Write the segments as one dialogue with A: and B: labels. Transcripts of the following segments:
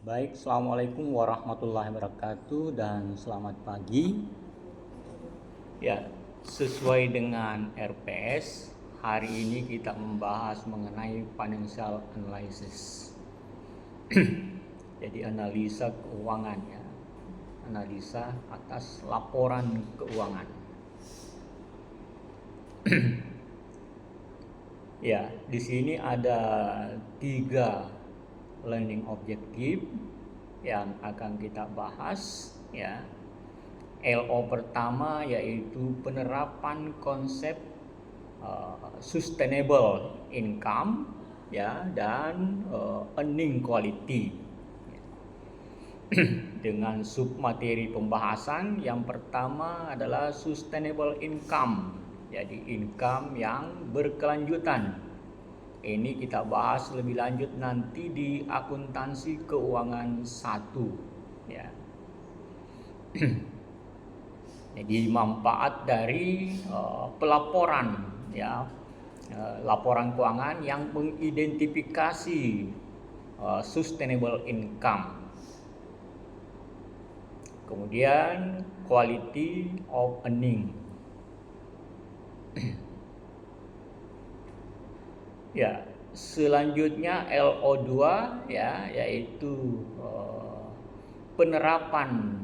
A: Baik, Assalamualaikum warahmatullahi wabarakatuh dan selamat pagi. Ya, sesuai dengan RPS, hari ini kita membahas mengenai financial analysis. Jadi analisa keuangan ya, analisa atas laporan keuangan. Ya, di sini ada 3 learning objective yang akan kita bahas ya. LO pertama yaitu penerapan konsep sustainable income ya dan earning quality. Dengan submateri pembahasan yang pertama adalah sustainable income. Jadi income yang berkelanjutan. Ini kita bahas lebih lanjut nanti di akuntansi keuangan 1 ya. Jadi manfaat dari pelaporan ya, laporan keuangan yang mengidentifikasi sustainable income. Kemudian quality of earning. Ya, selanjutnya LO2 ya, yaitu penerapan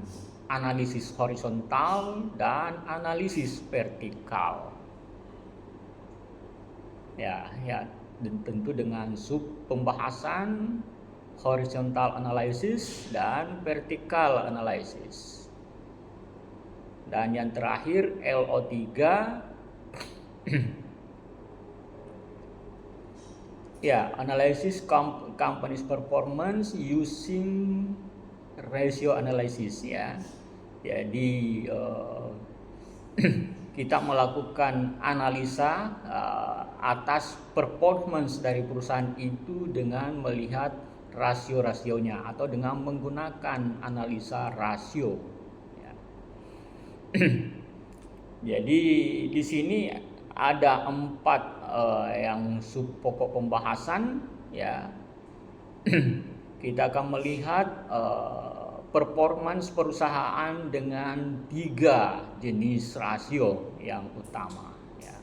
A: analisis horizontal dan analisis vertikal. Ya, dan tentu dengan sub pembahasan horizontal analysis dan vertikal analysis. Dan yang terakhir LO3 ya, analysis company's performance using ratio analysis ya. Jadi kita melakukan analisa atas performance dari perusahaan itu dengan melihat rasio-rasionya atau dengan menggunakan analisa rasio. Ya. Jadi di sini ada 4 yang sub pokok pembahasan ya. Kita akan melihat performance perusahaan dengan 3 jenis rasio yang utama ya.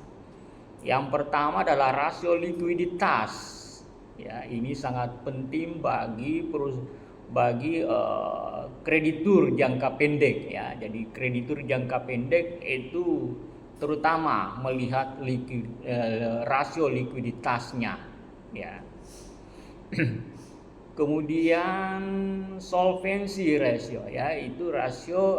A: Yang pertama adalah rasio likuiditas ya, ini sangat penting bagi kreditur jangka pendek ya. Jadi kreditur jangka pendek itu terutama melihat rasio likuiditasnya ya. Kemudian solvency ratio ya, itu rasio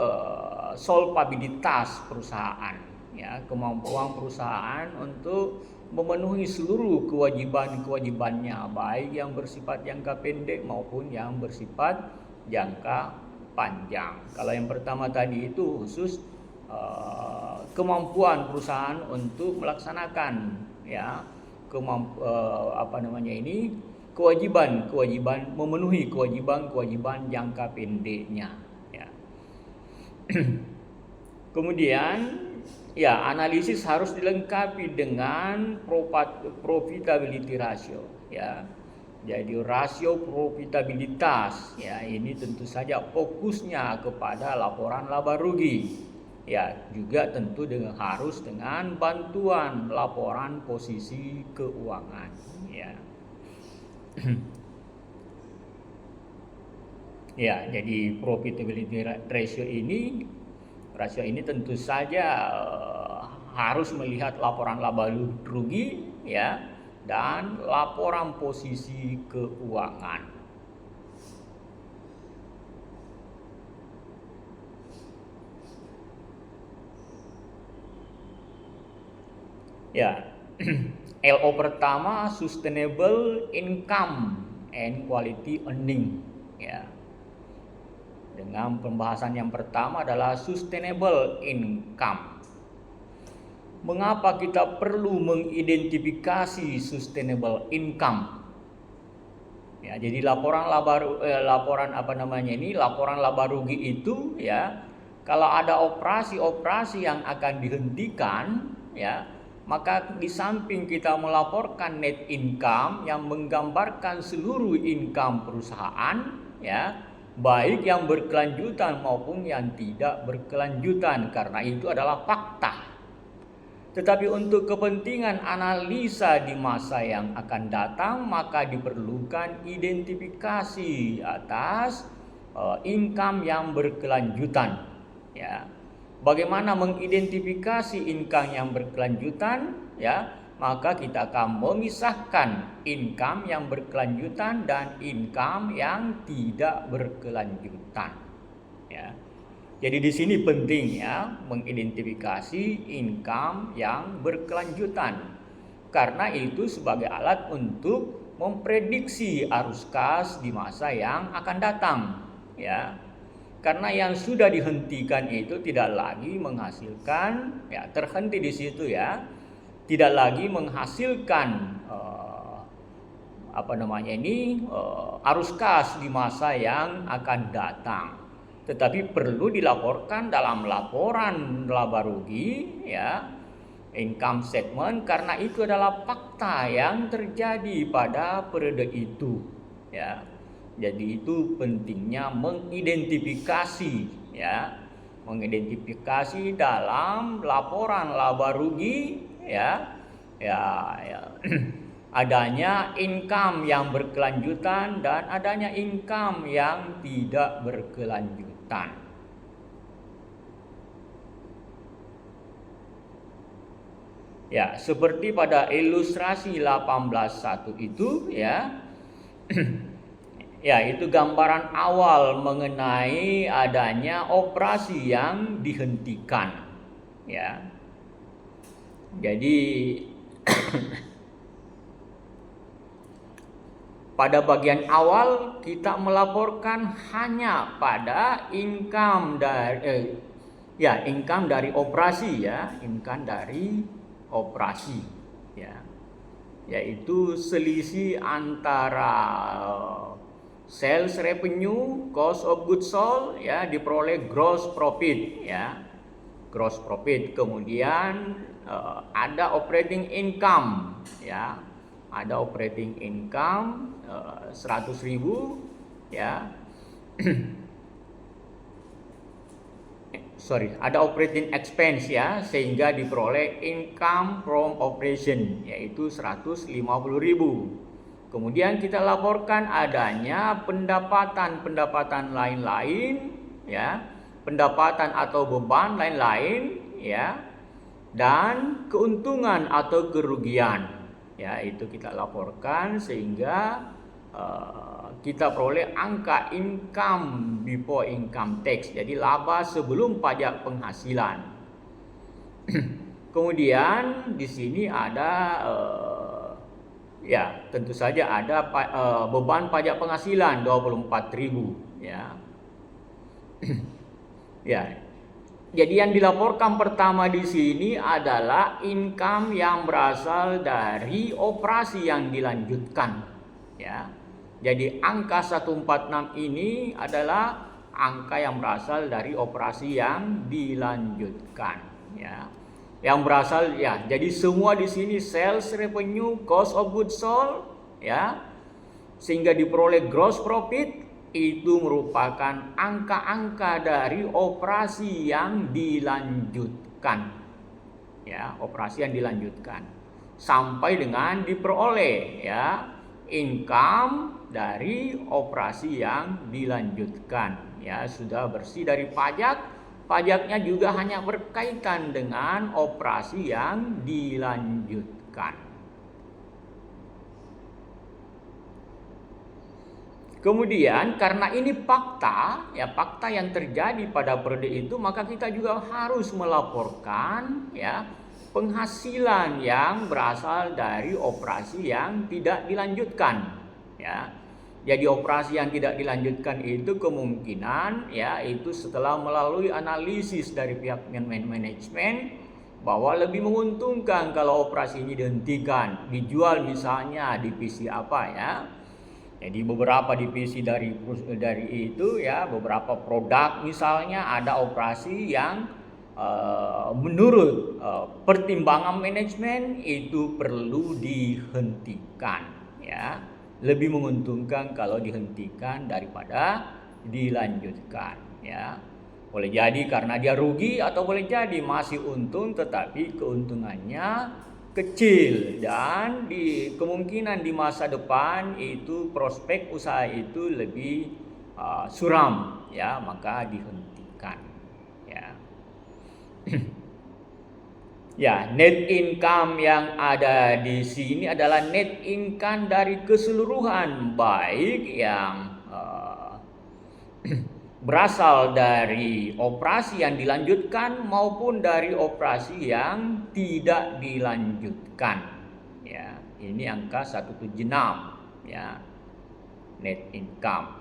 A: solvabilitas perusahaan ya, kemampuan perusahaan untuk memenuhi seluruh kewajiban-kewajibannya, baik yang bersifat jangka pendek maupun yang bersifat jangka panjang. Kalau yang pertama tadi itu khusus kemampuan perusahaan untuk melaksanakan ya kewajiban memenuhi kewajiban jangka pendeknya ya. Kemudian ya, analisis harus dilengkapi dengan profitability ratio ya. Jadi rasio profitabilitas ya, ini tentu saja fokusnya kepada laporan laba rugi ya, juga tentu harus dengan bantuan laporan posisi keuangan ya. Ya, jadi profitability ratio ini tentu saja harus melihat laporan laba rugi ya dan laporan posisi keuangan. Ya. LO pertama sustainable income and quality earning ya. Dengan pembahasan yang pertama adalah sustainable income. Mengapa kita perlu mengidentifikasi sustainable income? Ya, jadi laporan laba rugi itu ya, kalau ada operasi-operasi yang akan dihentikan ya, maka di samping kita melaporkan net income yang menggambarkan seluruh income perusahaan ya, baik yang berkelanjutan maupun yang tidak berkelanjutan, karena itu adalah fakta. Tetapi untuk kepentingan analisa di masa yang akan datang, maka diperlukan identifikasi atas income yang berkelanjutan. Ya, bagaimana mengidentifikasi income yang berkelanjutan? Ya, maka kita akan memisahkan income yang berkelanjutan dan income yang tidak berkelanjutan. Ya. Jadi di sini penting ya mengidentifikasi income yang berkelanjutan, karena itu sebagai alat untuk memprediksi arus kas di masa yang akan datang, ya. Karena yang sudah dihentikan itu tidak lagi menghasilkan, ya, terhenti di situ ya, tidak lagi menghasilkan arus kas di masa yang akan datang. Tetapi perlu dilaporkan dalam laporan laba rugi, ya, income statement, karena itu adalah fakta yang terjadi pada periode itu, ya. Jadi itu pentingnya mengidentifikasi, ya, mengidentifikasi dalam laporan laba rugi, ya, adanya income yang berkelanjutan dan adanya income yang tidak berkelanjutan. Ya, seperti pada ilustrasi 18.1 itu, ya. Ya, itu gambaran awal mengenai adanya operasi yang dihentikan, ya. Jadi pada bagian awal kita melaporkan hanya pada income dari operasi, ya, income dari operasi, ya, yaitu selisih antara sales revenue, cost of goods sold, ya, diperoleh gross profit, ya, gross profit. Kemudian ada operating income, ya, ada operating income 100.000, ya. Ada operating expense, ya, sehingga diperoleh income from operation, yaitu 150.000. Kemudian kita laporkan adanya pendapatan lain-lain, ya, pendapatan atau beban lain-lain, ya, dan keuntungan atau kerugian. Ya, itu kita laporkan sehingga kita peroleh angka income before income tax, jadi laba sebelum pajak penghasilan. Kemudian di sini ada ya, tentu saja ada beban pajak penghasilan 24.000, ya. Ya. Jadi yang dilaporkan pertama di sini adalah income yang berasal dari operasi yang dilanjutkan, ya. Jadi angka 146 ini adalah angka yang berasal dari operasi yang dilanjutkan, ya. Yang berasal, ya, jadi semua di sini sales revenue, cost of goods sold, ya, sehingga diperoleh gross profit. Itu merupakan angka-angka dari operasi yang dilanjutkan, ya, operasi yang dilanjutkan sampai dengan diperoleh, ya, income dari operasi yang dilanjutkan, ya, sudah bersih dari pajak. Pajaknya juga hanya berkaitan dengan operasi yang dilanjutkan. Kemudian karena ini fakta, ya, fakta yang terjadi pada periode itu, maka kita juga harus melaporkan, ya, penghasilan yang berasal dari operasi yang tidak dilanjutkan, ya. Jadi operasi yang tidak dilanjutkan itu kemungkinan, ya, itu setelah melalui analisis dari pihak manajemen bahwa lebih menguntungkan kalau operasi ini dihentikan, dijual misalnya divisi apa, ya. Jadi beberapa divisi dari itu, ya, beberapa produk misalnya ada operasi yang menurut pertimbangan manajemen itu perlu dihentikan, ya. lebih menguntungkan kalau dihentikan daripada dilanjutkan, ya. Boleh jadi karena dia rugi atau boleh jadi masih untung tetapi keuntungannya kecil, dan kemungkinan di masa depan itu prospek usaha itu lebih suram, ya, maka dihentikan, ya. Ya, net income yang ada di sini adalah net income dari keseluruhan, baik yang berasal dari operasi yang dilanjutkan maupun dari operasi yang tidak dilanjutkan. Ya, ini angka 176, ya, net income.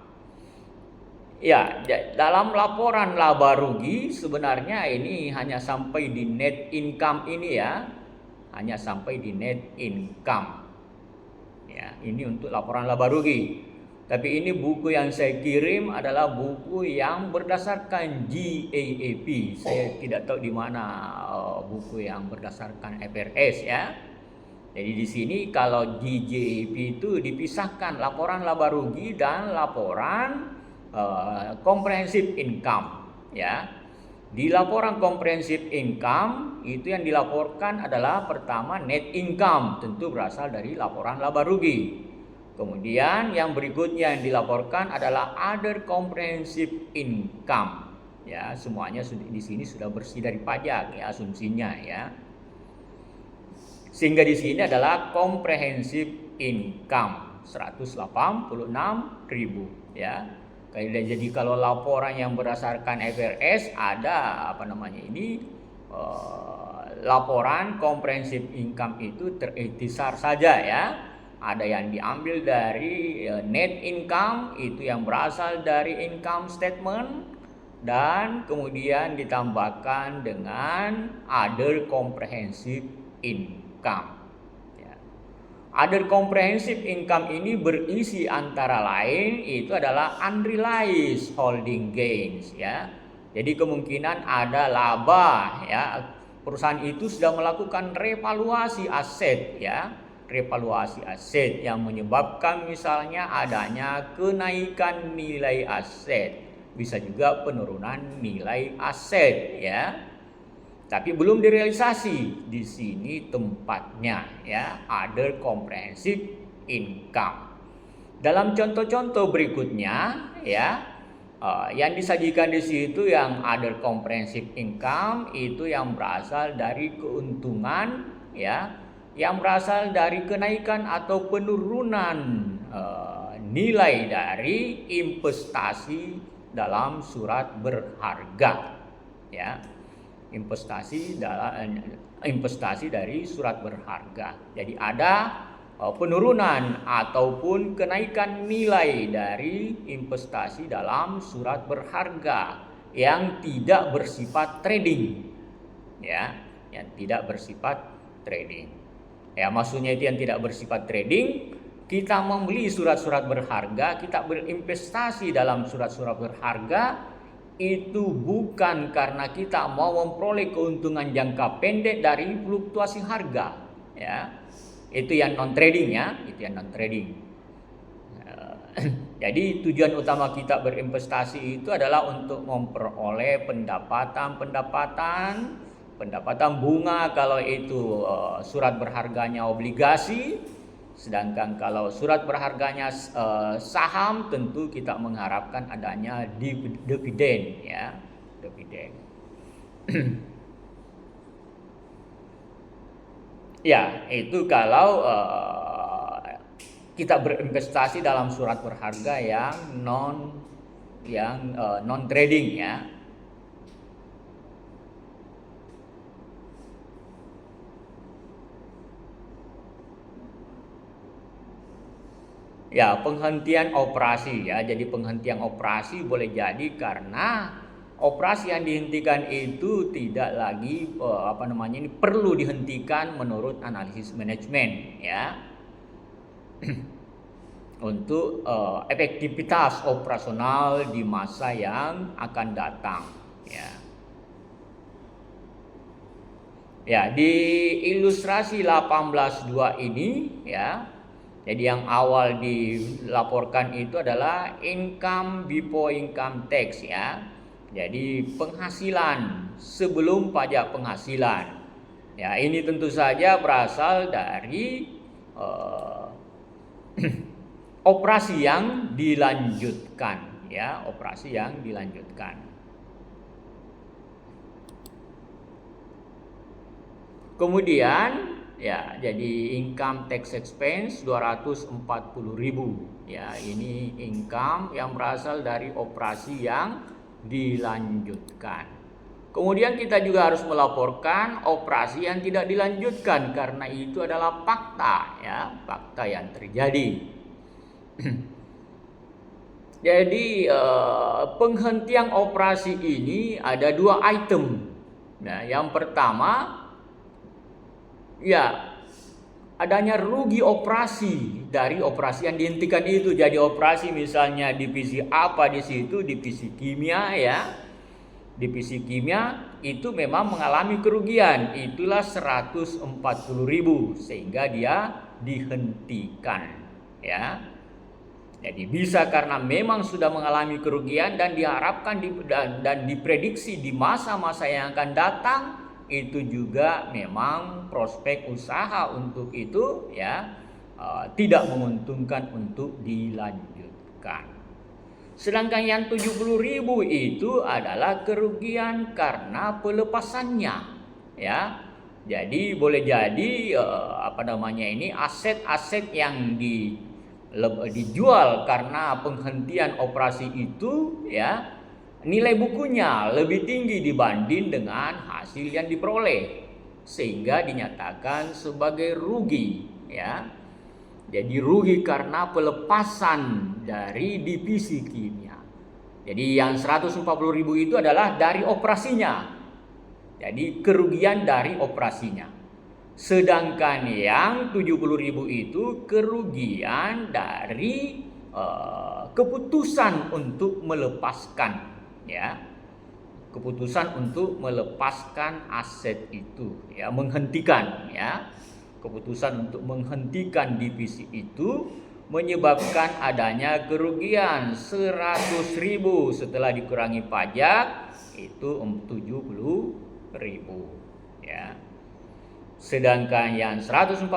A: Ya, dalam laporan laba rugi sebenarnya ini hanya sampai di net income ini, ya. Hanya sampai di net income. Ya, ini untuk laporan laba rugi. Tapi ini buku yang saya kirim adalah buku yang berdasarkan GAAP. Saya tidak tahu di mana buku yang berdasarkan FRS, ya. Jadi di sini kalau di GAAP itu dipisahkan laporan laba rugi dan laporan comprehensive income, ya. Di laporan comprehensive income itu yang dilaporkan adalah pertama net income, tentu berasal dari laporan laba rugi. Kemudian yang berikutnya yang dilaporkan adalah other comprehensive income, ya. Semuanya di sini sudah bersih dari pajak, ya, asumsinya, ya. Sehingga di sini adalah comprehensive income 186.000, ya. Jadi kalau laporan yang berdasarkan FRS ada laporan comprehensive income itu terikhtisar saja, ya. Ada yang diambil dari net income itu yang berasal dari income statement, dan kemudian ditambahkan dengan other comprehensive income. Other comprehensive income ini berisi antara lain itu adalah unrealized holding gains, ya. Jadi kemungkinan ada laba, ya. Perusahaan itu sudah melakukan revaluasi aset, ya. Revaluasi aset yang menyebabkan misalnya adanya kenaikan nilai aset, bisa juga penurunan nilai aset, ya. Tapi belum direalisasi. Di sini tempatnya, ya, other comprehensive income. Dalam contoh-contoh berikutnya, ya, yang disajikan di situ yang other comprehensive income itu yang berasal dari keuntungan, ya, yang berasal dari kenaikan atau penurunan nilai dari investasi dalam surat berharga, ya. Investasi dari surat berharga. Jadi ada penurunan ataupun kenaikan nilai dari investasi dalam surat berharga yang tidak bersifat trading, ya, yang tidak bersifat trading. Ya, maksudnya itu yang tidak bersifat trading, kita membeli surat-surat berharga, kita berinvestasi dalam surat-surat berharga itu bukan karena kita mau memperoleh keuntungan jangka pendek dari fluktuasi harga, ya. Itu yang non trading, ya, itu yang non trading. Jadi tujuan utama kita berinvestasi itu adalah untuk memperoleh pendapatan bunga kalau itu surat berharganya obligasi. Sedangkan kalau surat berharganya saham, tentu kita mengharapkan adanya dividen, ya, dividen. Ya, itu kalau kita berinvestasi dalam surat berharga yang non trading, ya. Ya, penghentian operasi, ya. Jadi penghentian operasi boleh jadi karena operasi yang dihentikan itu tidak lagi perlu dihentikan menurut analisis manajemen, ya. Untuk efektivitas operasional di masa yang akan datang, ya. Ya, di ilustrasi 18.2 ini, ya, Jadi yang awal dilaporkan itu adalah income before income tax ya. Jadi penghasilan sebelum pajak penghasilan. Ya, ini tentu saja berasal dari operasi yang dilanjutkan ya, operasi yang dilanjutkan. Kemudian ya, jadi income tax expense 240.000 ya, ini income yang berasal dari operasi yang dilanjutkan. Kemudian kita juga harus melaporkan operasi yang tidak dilanjutkan karena itu adalah fakta ya, fakta yang terjadi. Jadi penghentian operasi ini ada 2 item. Nah, yang pertama ya, adanya rugi operasi dari operasi yang dihentikan itu. Jadi operasi misalnya divisi apa di situ, divisi kimia ya. Divisi kimia itu memang mengalami kerugian, itulah 140.000 sehingga dia dihentikan ya. Jadi bisa karena memang sudah mengalami kerugian dan diharapkan dan diprediksi di masa-masa yang akan datang itu juga memang prospek usaha untuk itu ya tidak menguntungkan untuk dilanjutkan. Sedangkan yang 70.000 itu adalah kerugian karena pelepasannya ya. Jadi boleh jadi aset-aset yang dijual karena penghentian operasi itu ya, nilai bukunya lebih tinggi dibanding dengan hasil yang diperoleh sehingga dinyatakan sebagai rugi ya. Jadi rugi karena pelepasan dari divisi kimia. Jadi yang 140.000 itu adalah dari operasinya. Jadi kerugian dari operasinya. Sedangkan yang 70.000 itu kerugian dari keputusan untuk melepaskan ya. Keputusan untuk melepaskan aset itu ya, menghentikan ya. Keputusan untuk menghentikan divisi itu menyebabkan adanya kerugian 100.000 setelah dikurangi pajak itu 70.000 ya. Sedangkan yang 140.000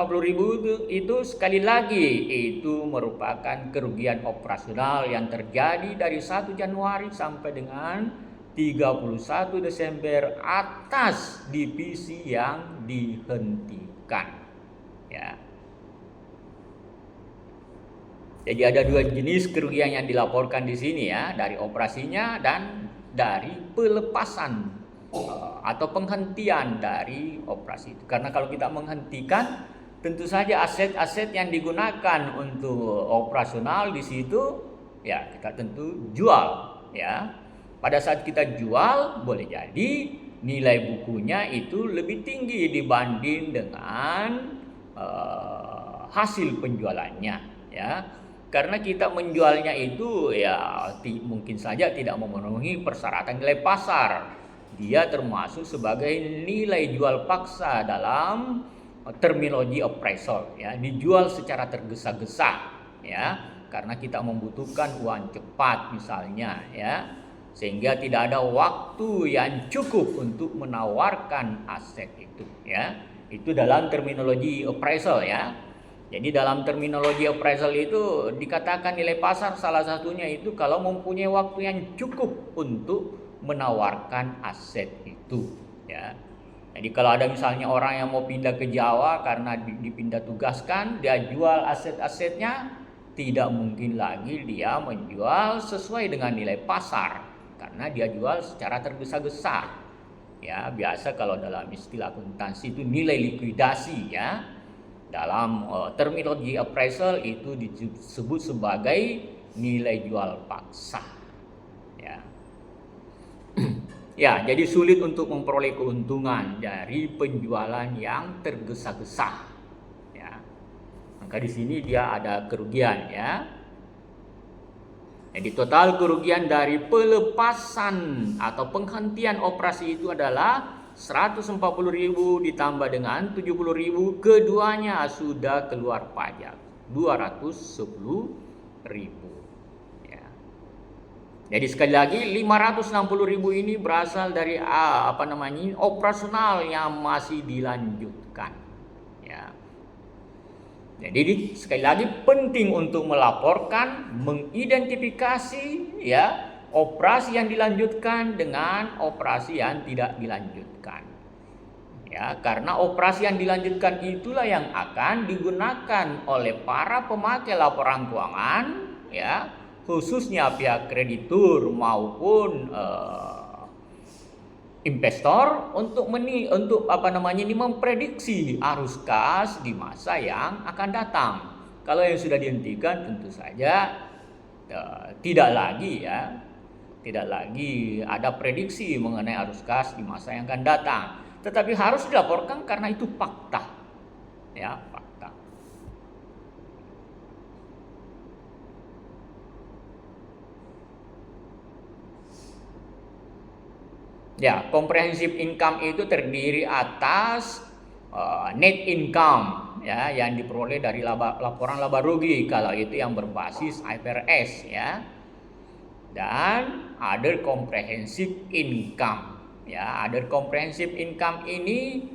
A: itu sekali lagi itu merupakan kerugian operasional yang terjadi dari 1 Januari sampai dengan 31 Desember atas divisi yang dihentikan ya. Jadi ada 2 jenis kerugian yang dilaporkan di sini ya, dari operasinya dan dari pelepasan atau penghentian dari operasi itu. Karena kalau kita menghentikan, tentu saja aset-aset yang digunakan untuk operasional di situ ya kita tentu jual ya. Pada saat kita jual boleh jadi nilai bukunya itu lebih tinggi dibanding dengan hasil penjualannya ya, karena kita menjualnya itu ya mungkin saja tidak memenuhi persyaratan nilai pasar. Dia termasuk sebagai nilai jual paksa dalam terminologi appraisal ya, dijual secara tergesa-gesa ya, karena kita membutuhkan uang cepat misalnya ya, sehingga tidak ada waktu yang cukup untuk menawarkan aset itu ya. Itu dalam terminologi appraisal ya. Jadi dalam terminologi appraisal itu dikatakan nilai pasar salah satunya itu kalau mempunyai waktu yang cukup untuk menawarkan aset itu ya. Jadi kalau ada misalnya orang yang mau pindah ke Jawa karena dipindah tugaskan, dia jual aset-asetnya, tidak mungkin lagi dia menjual sesuai dengan nilai pasar karena dia jual secara tergesa-gesa. Ya, biasa kalau dalam istilah akuntansi itu nilai likuidasi ya. Dalam terminologi appraisal itu disebut sebagai nilai jual paksa. Ya. Ya, jadi sulit untuk memperoleh keuntungan dari penjualan yang tergesa-gesa. Ya. Maka di sini dia ada kerugian ya. Jadi total kerugian dari pelepasan atau penghentian operasi itu adalah 140.000 ditambah dengan 70.000, keduanya sudah keluar pajak. 210.000. Ya. Jadi sekali lagi 560.000 ini berasal dari operasional yang masih dilanjutkan. Ya. Jadi sekali lagi penting untuk melaporkan, mengidentifikasi ya operasi yang dilanjutkan dengan operasi yang tidak dilanjutkan. Ya, karena operasi yang dilanjutkan itulah yang akan digunakan oleh para pemakai laporan keuangan, ya, khususnya pihak kreditur maupun investor untuk memprediksi arus kas di masa yang akan datang. Kalau yang sudah dihentikan tentu saja tidak lagi ada prediksi mengenai arus kas di masa yang akan datang. Tetapi harus dilaporkan karena itu fakta. Ya, fakta. Ya, comprehensive income itu terdiri atas net income ya yang diperoleh dari laporan laba rugi kalau itu yang berbasis IFRS ya. Dan other comprehensive income. Ya, other comprehensive income ini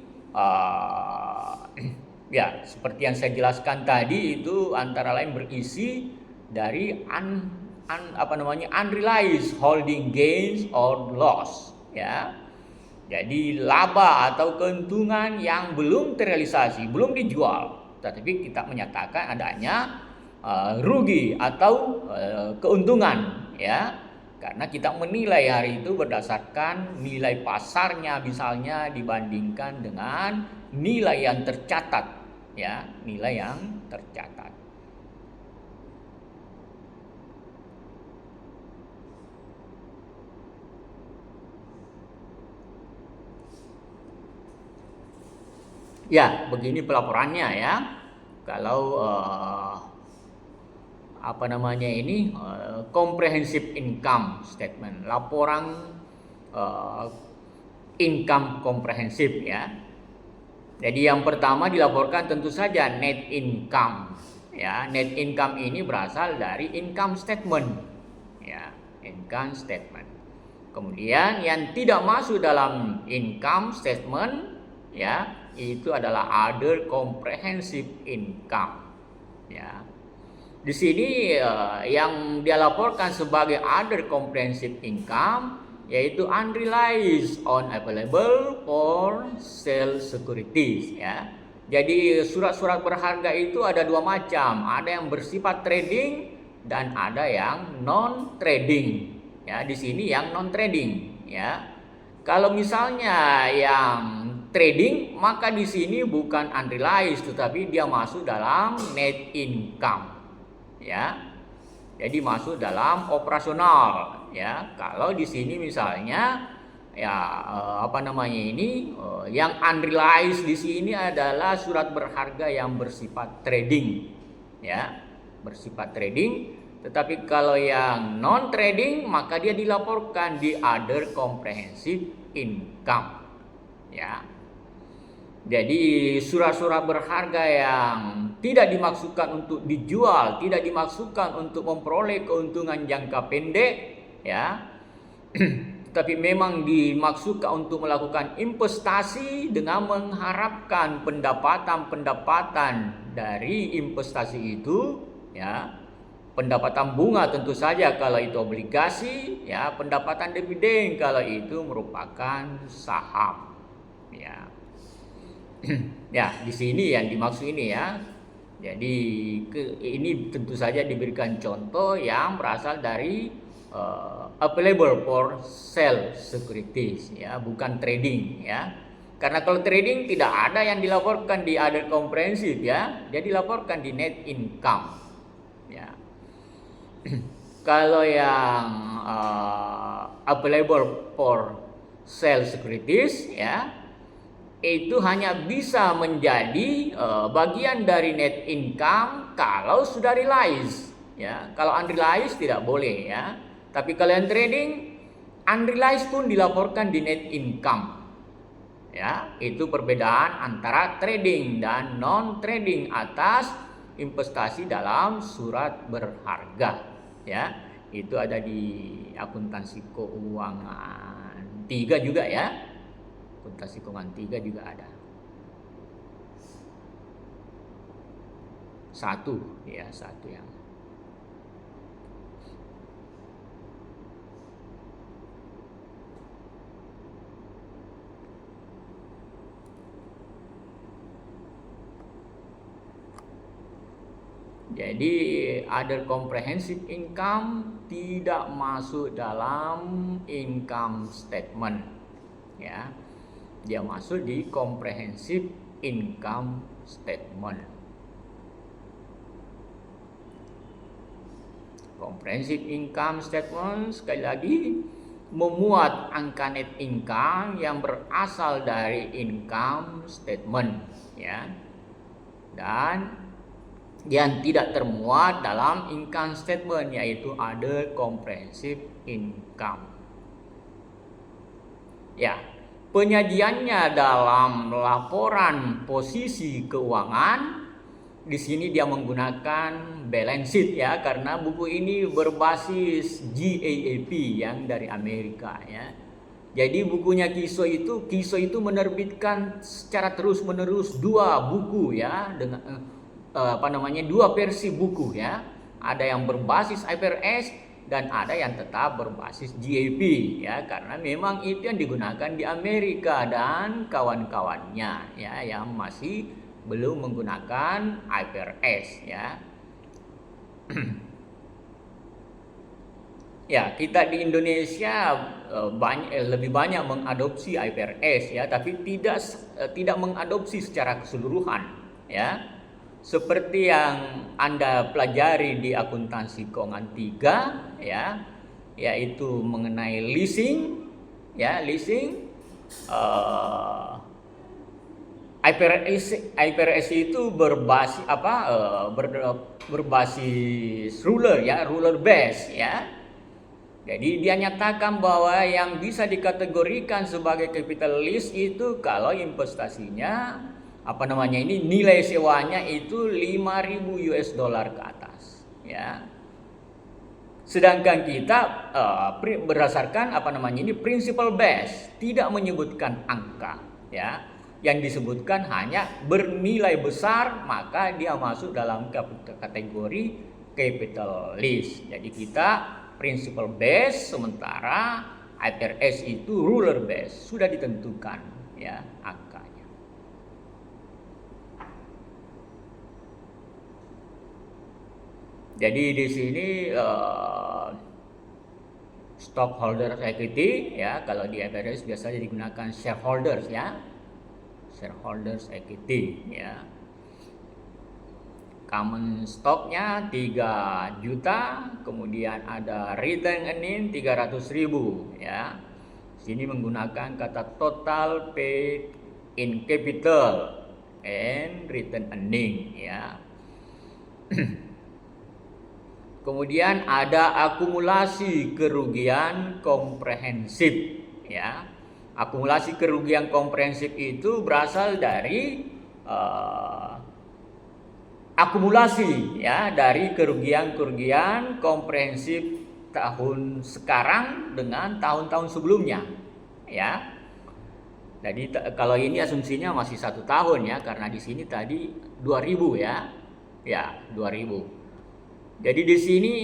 A: ya seperti yang saya jelaskan tadi itu antara lain berisi dari unrealized holding gains or loss ya. Jadi laba atau keuntungan yang belum terrealisasi, belum dijual, tetapi kita menyatakan adanya rugi atau keuntungan ya. Karena kita menilai hari itu berdasarkan nilai pasarnya misalnya dibandingkan dengan nilai yang tercatat ya, nilai yang tercatat. Ya, begini pelaporannya ya. Kalau comprehensive income statement, laporan income komprehensif ya. Jadi yang pertama dilaporkan tentu saja net income ya. Net income ini berasal dari income statement ya, income statement. Kemudian yang tidak masuk dalam income statement ya, itu adalah other comprehensive income ya. Di sini yang dia laporkan sebagai other comprehensive income yaitu unrealized on available for sale securities ya. Jadi surat-surat berharga itu ada dua macam, ada yang bersifat trading dan ada yang non trading ya. Di sini yang non trading ya. Kalau misalnya yang trading maka di sini bukan unrealized tetapi dia masuk dalam net income ya. Jadi masuk dalam operasional ya. Kalau di sini misalnya ya yang unrealized di sini adalah surat berharga yang bersifat trading ya, bersifat trading. Tetapi kalau yang non trading maka dia dilaporkan di other comprehensive income ya. Jadi surat-surat berharga yang tidak dimaksudkan untuk dijual, tidak dimaksudkan untuk memperoleh keuntungan jangka pendek ya. Tapi memang dimaksudkan untuk melakukan investasi dengan mengharapkan pendapatan dari investasi itu ya. Pendapatan bunga tentu saja kalau itu obligasi ya, pendapatan dividen kalau itu merupakan saham ya. Ya, di sini yang dimaksud ini ya. Jadi ini tentu saja diberikan contoh yang berasal dari available for sale securities ya, bukan trading ya. Karena kalau trading tidak ada yang dilaporkan di other comprehensive ya, dia dilaporkan di net income ya. Kalau yang available for sale securities ya, itu hanya bisa menjadi bagian dari net income kalau sudah realize ya. Kalau unrealized tidak boleh ya. Tapi kalau yang trading unrealized pun dilaporkan di net income ya. Itu perbedaan antara trading dan non trading atas investasi dalam surat berharga, ya. Itu ada di akuntansi keuangan 3 juga ya. Akuntansi keuangan 3 juga ada. Satu yang jadi other comprehensive income tidak masuk dalam income statement, ya. Dia masuk di comprehensive income statement. Comprehensive income statement sekali lagi memuat angka net income yang berasal dari income statement, ya. Dan yang tidak termuat dalam income statement yaitu other comprehensive income. Ya, penyajiannya dalam laporan posisi keuangan. Di sini dia menggunakan balance sheet ya, karena buku ini berbasis GAAP yang dari Amerika ya. Jadi bukunya Kiso itu menerbitkan secara terus-menerus 2 buku ya, dengan dua versi buku ya. Ada yang berbasis IFRS dan ada yang tetap berbasis GAAP ya, karena memang itu yang digunakan di Amerika dan kawan-kawannya ya, yang masih belum menggunakan IFRS ya. Ya, kita di Indonesia lebih banyak mengadopsi IFRS ya, tapi tidak mengadopsi secara keseluruhan ya. Seperti yang Anda pelajari di akuntansi keuangan 3 ya, yaitu mengenai leasing ya, IFRS itu berbasis berbasis ruler ya, ruler base ya. Jadi dia nyatakan bahwa yang bisa dikategorikan sebagai capital lease itu kalau investasinya nilai sewanya itu 5.000 US dollar ke atas ya. Sedangkan kita berdasarkan principal base, tidak menyebutkan angka ya. Yang disebutkan hanya bernilai besar, maka dia masuk dalam kategori capital lease. Jadi kita principal base, sementara IFRS itu ruler base, sudah ditentukan ya angkanya. Jadi di sini stockholder equity ya, kalau di IFRS biasanya digunakan shareholders ya. Shareholders equity ya. Common stocknya 3 juta, kemudian ada return earning 300.000 ya. Sini menggunakan kata total paid in capital and return earning ya. Kemudian ada akumulasi kerugian komprehensif ya. Akumulasi kerugian komprehensif itu berasal dari akumulasi ya, dari kerugian komprehensif tahun sekarang dengan tahun-tahun sebelumnya ya. Jadi kalau ini asumsinya masih 1 tahun ya, karena di sini tadi 2000 ya. Ya, 2000. Jadi di sini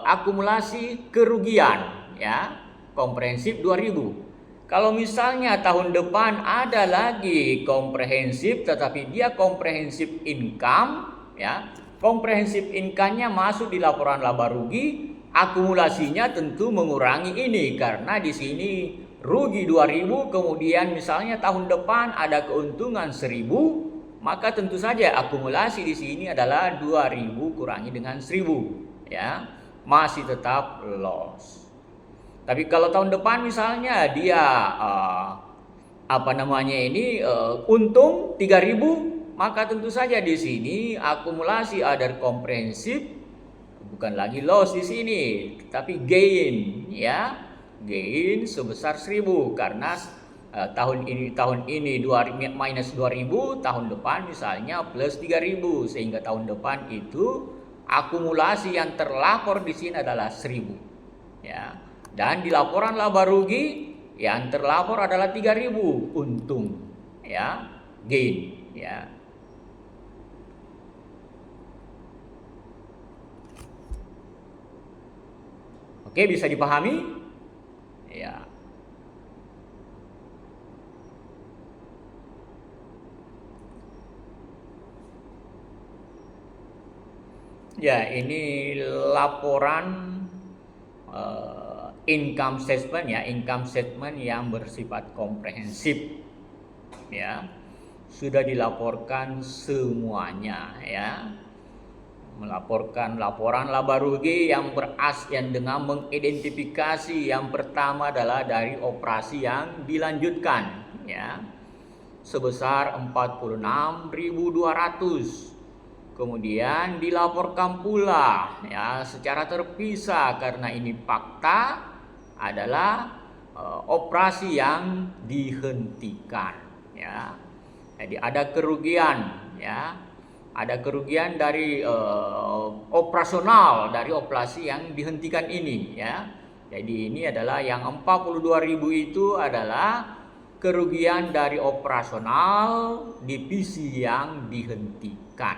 A: akumulasi kerugian ya, komprehensif 2000. Kalau misalnya tahun depan ada lagi komprehensif, tetapi dia komprehensif income ya, komprehensif income-nya masuk di laporan laba rugi, akumulasinya tentu mengurangi ini, karena di sini rugi 2000, kemudian misalnya tahun depan ada keuntungan 1000, maka tentu saja akumulasi di sini adalah 2000 kurangi dengan 1000 ya, masih tetap loss. Tapi kalau tahun depan misalnya dia untung 3.000, maka tentu saja di sini akumulasi other comprehensive bukan lagi loss di sini, tapi gain ya, gain sebesar 1.000 karena tahun ini minus 2.000, tahun depan misalnya plus 3.000, sehingga tahun depan itu akumulasi yang terlapor di sini adalah 1.000, ya. Dan di laporan laba rugi yang terlapor adalah 3.000 untung, ya, gain, ya. Oke, bisa dipahami? Ya. Ya, ini laporan income statement, ya, income statement yang bersifat komprehensif, ya. Sudah dilaporkan semuanya, ya. Melaporkan laporan laba rugi yang berasal dengan mengidentifikasi yang pertama adalah dari operasi yang dilanjutkan, ya, sebesar 46.200. Kemudian dilaporkan pula, ya, secara terpisah karena ini fakta adalah operasi yang dihentikan, ya. Jadi ada kerugian, ya. Ada kerugian dari operasional dari operasi yang dihentikan ini, ya. Jadi ini adalah yang 42.000 itu adalah kerugian dari operasional divisi yang dihentikan,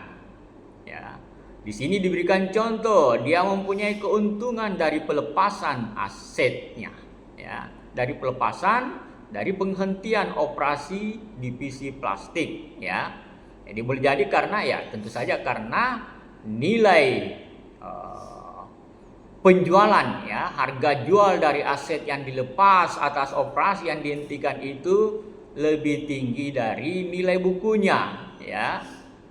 A: ya. Di sini diberikan contoh, dia mempunyai keuntungan dari pelepasan asetnya, ya. Dari penghentian operasi divisi plastik, ya. Jadi boleh jadi karena, ya, tentu saja karena nilai penjualan, ya, harga jual dari aset yang dilepas atas operasi yang dihentikan itu lebih tinggi dari nilai bukunya, ya,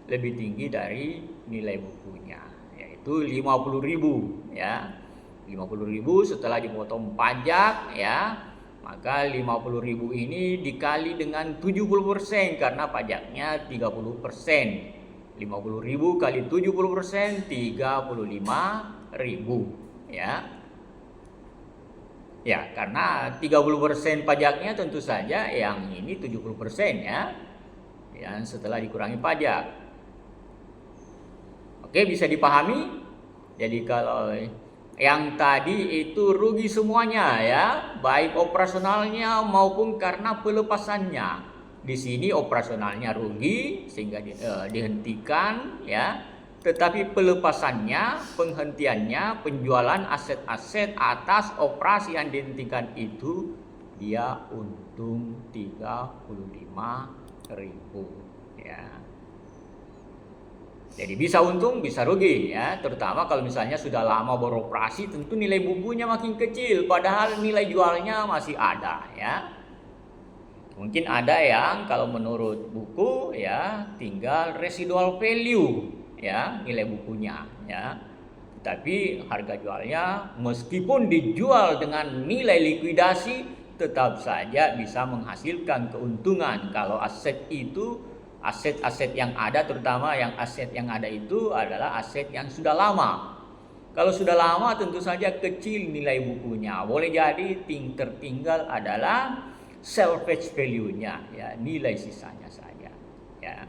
A: lebih tinggi dari nilai bukunya, yaitu 50.000, ya. 50.000 setelah dipotong pajak, ya. Maka 50.000 ini dikali dengan 70% karena pajaknya 30%. 50.000 kali 70% 35.000, ya. Ya, karena 30% pajaknya tentu saja yang ini 70%, ya. Yang setelah dikurangi pajak. Oke, bisa dipahami? Jadi kalau yang tadi itu rugi semuanya, ya, baik operasionalnya maupun karena pelepasannya. Di sini operasionalnya rugi sehingga dihentikan, ya. Tetapi pelepasannya, penghentiannya, penjualan aset-aset atas operasi yang dihentikan itu dia untung 35.000, ya. Jadi bisa untung, bisa rugi, ya. Terutama kalau misalnya sudah lama beroperasi, tentu nilai bukunya makin kecil, padahal nilai jualnya masih ada, ya. Mungkin ada yang kalau menurut buku, ya, tinggal residual value, ya, nilai bukunya, ya. Tapi harga jualnya meskipun dijual dengan nilai likuidasi, tetap saja bisa menghasilkan keuntungan kalau aset yang ada, terutama yang aset yang ada itu adalah aset yang sudah lama. Kalau sudah lama tentu saja kecil nilai bukunya. Boleh jadi tertinggal adalah salvage value-nya, ya, nilai sisanya saja, ya.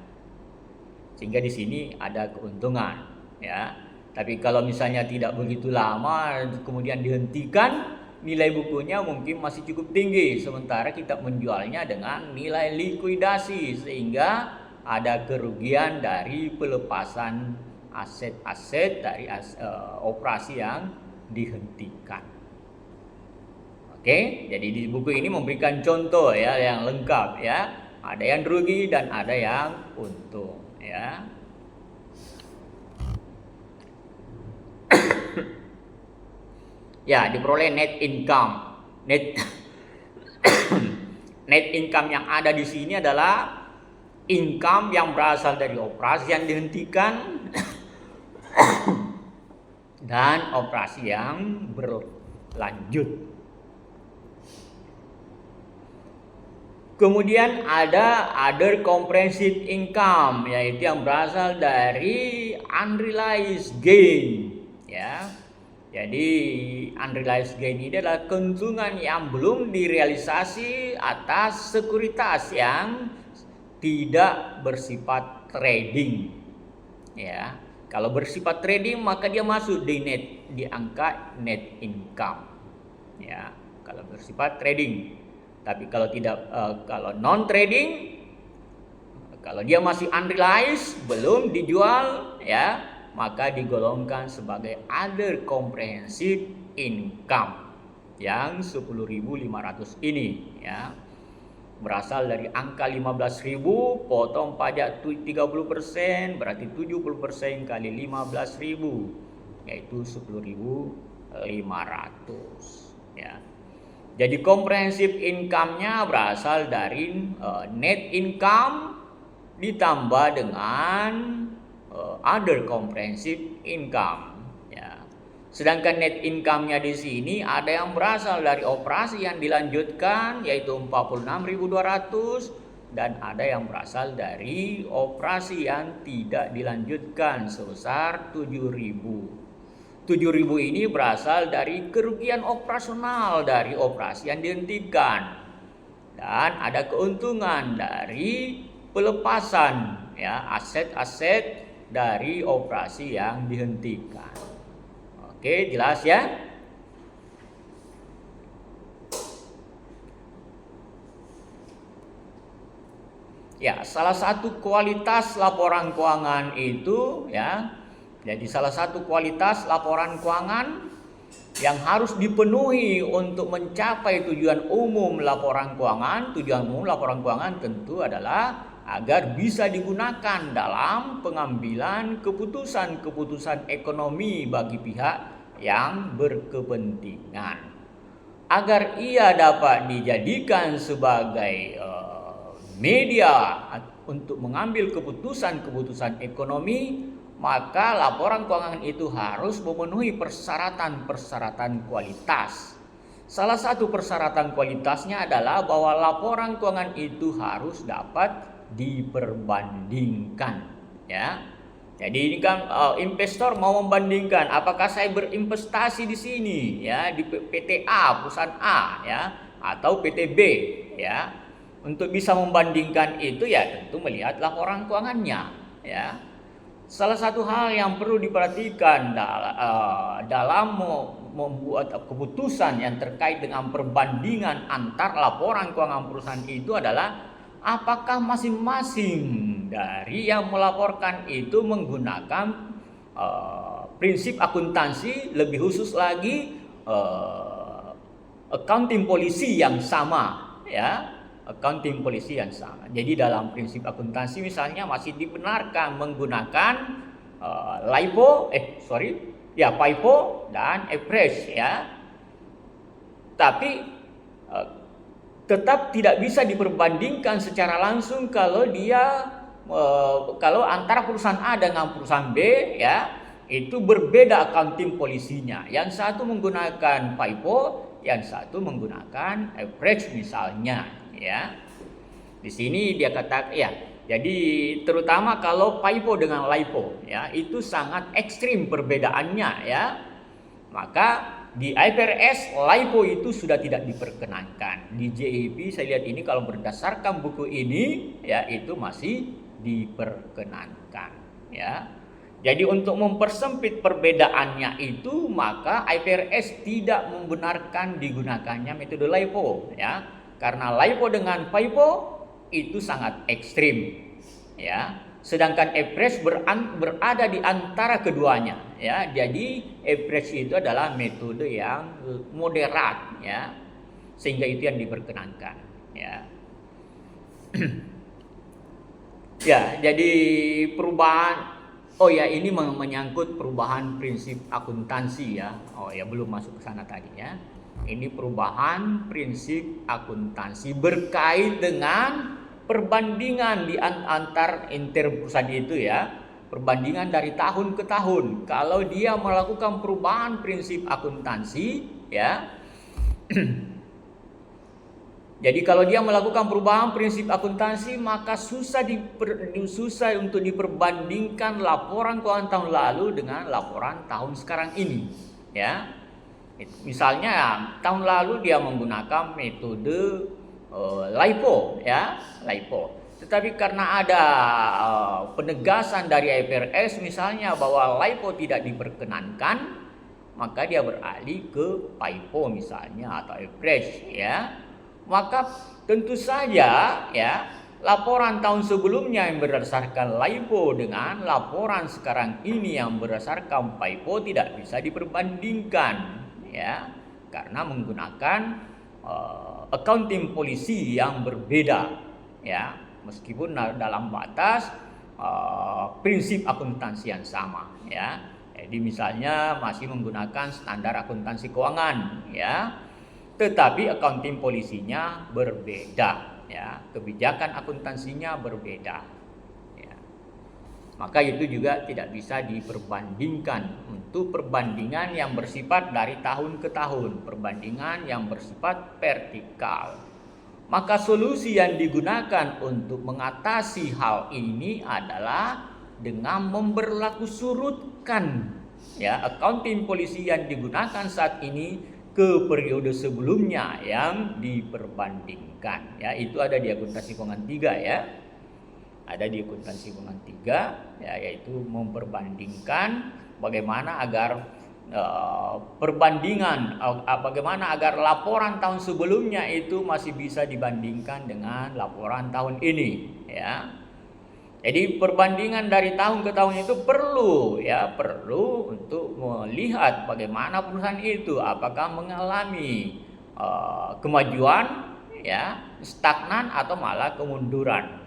A: Sehingga di sini ada keuntungan, ya. Tapi kalau misalnya tidak begitu lama kemudian dihentikan, nilai bukunya mungkin masih cukup tinggi, sementara kita menjualnya dengan nilai likuidasi sehingga ada kerugian dari pelepasan aset-aset dari operasi yang dihentikan. Oke, jadi di buku ini memberikan contoh, ya, yang lengkap, ya. Ada yang rugi dan ada yang untung, ya. Ya, diperoleh net income. Net income yang ada di sini adalah income yang berasal dari operasi yang dihentikan dan operasi yang berlanjut. Kemudian ada other comprehensive income, yaitu yang berasal dari unrealized gain, ya. Jadi unrealized gain ini adalah keuntungan yang belum direalisasi atas sekuritas yang tidak bersifat trading. Ya, kalau bersifat trading maka dia masuk di angka net income. Ya, kalau bersifat trading. Tapi kalau tidak, kalau non trading, kalau dia masih unrealized, belum dijual, ya, maka digolongkan sebagai other comprehensive income yang 10.500 ini, ya. Berasal dari angka 15.000 potong pajak 30%, berarti 70% kali 15.000 yaitu 10.500, ya. Jadi comprehensive income-nya berasal dari net income ditambah dengan other comprehensive income, ya. Sedangkan net income-nya di sini ada yang berasal dari operasi yang dilanjutkan yaitu 46.200 dan ada yang berasal dari operasi yang tidak dilanjutkan sebesar 7.000. 7.000 ini berasal dari kerugian operasional dari operasi yang dihentikan dan ada keuntungan dari pelepasan, ya, aset-aset dari operasi yang dihentikan. Oke, jelas ya? Ya, salah satu kualitas laporan keuangan itu, ya. Jadi salah satu kualitas laporan keuangan yang harus dipenuhi untuk mencapai tujuan umum laporan keuangan. Tujuan umum laporan keuangan tentu adalah agar bisa digunakan dalam pengambilan keputusan-keputusan ekonomi bagi pihak yang berkepentingan, agar ia dapat dijadikan sebagai media untuk mengambil keputusan-keputusan ekonomi, maka laporan keuangan itu harus memenuhi persyaratan-persyaratan kualitas. Salah satu persyaratan kualitasnya adalah bahwa laporan keuangan itu harus dapat diperbandingkan, ya. Jadi ini kan investor mau membandingkan apakah saya berinvestasi di sini, ya, di PT A, perusahaan A, ya, atau PT B, ya. Untuk bisa membandingkan itu ya tentu melihat laporan keuangannya, ya. Salah satu hal yang perlu diperhatikan dalam membuat keputusan yang terkait dengan perbandingan antar laporan keuangan perusahaan itu adalah apakah masing-masing dari yang melaporkan itu menggunakan prinsip akuntansi, lebih khusus lagi accounting policy yang sama, ya. Accounting policy yang sama. Jadi dalam prinsip akuntansi misalnya masih dibenarkan menggunakan FIFO dan average, ya. Tapi tetap tidak bisa diperbandingkan secara langsung kalau antara perusahaan A dengan perusahaan B, ya, itu berbeda accounting polisinya. Yang satu menggunakan FIFO, yang satu menggunakan average misalnya, ya. Di sini dia katakan, ya, jadi terutama kalau FIFO dengan LIFO, ya, itu sangat ekstrim perbedaannya, ya. Maka di IFRS LIFO itu sudah tidak diperkenankan. Di JEP saya lihat ini kalau berdasarkan buku ini, ya, itu masih diperkenankan, ya. Jadi untuk mempersempit perbedaannya itu, maka IFRS tidak membenarkan digunakannya metode LIFO, ya. Karena LIFO dengan FIFO itu sangat ekstrim, ya. Sedangkan average berada di antara keduanya, ya. Jadi average itu adalah metode yang moderat, ya. Sehingga itu yang diperkenankan, ya. Ya, jadi perubahan, ini menyangkut perubahan prinsip akuntansi, ya. Belum masuk ke sana tadi, ya. Ini perubahan prinsip akuntansi berkait dengan perbandingan di antar perusahaan itu, ya. Perbandingan dari tahun ke tahun. Kalau dia melakukan perubahan prinsip akuntansi, ya. Jadi kalau dia melakukan perubahan prinsip akuntansi, maka susah untuk diperbandingkan laporan keuangan tahun lalu dengan laporan tahun sekarang ini. ya. Misalnya tahun lalu dia menggunakan metode LIFO, ya, LIFO. Tetapi karena ada penegasan dari IFRS misalnya bahwa LIFO tidak diperkenankan, maka dia beralih ke FIFO misalnya atau average, ya. Maka tentu saja, ya, laporan tahun sebelumnya yang berdasarkan LIFO dengan laporan sekarang ini yang berdasarkan FIFO tidak bisa diperbandingkan, ya, karena menggunakan accounting policy yang berbeda, ya, meskipun dalam batas prinsip akuntansi yang sama, ya. Jadi misalnya masih menggunakan standar akuntansi keuangan, ya, tetapi accounting polisinya berbeda, ya, kebijakan akuntansinya berbeda, ya. Maka itu juga tidak bisa diperbandingkan untuk perbandingan yang bersifat dari tahun ke tahun, perbandingan yang bersifat vertikal. Maka solusi yang digunakan untuk mengatasi hal ini adalah dengan memberlakusurutkan, ya, accounting policy yang digunakan saat ini ke periode sebelumnya yang diperbandingkan, ya. Itu ada di akuntansi keuangan 3, ya. Ada di akuntansi keuangan 3, ya, yaitu memperbandingkan bagaimana agar bagaimana agar laporan tahun sebelumnya itu masih bisa dibandingkan dengan laporan tahun ini, ya. Jadi perbandingan dari tahun ke tahun itu perlu, ya, perlu untuk melihat bagaimana perusahaan itu apakah mengalami kemajuan, ya, stagnan atau malah kemunduran,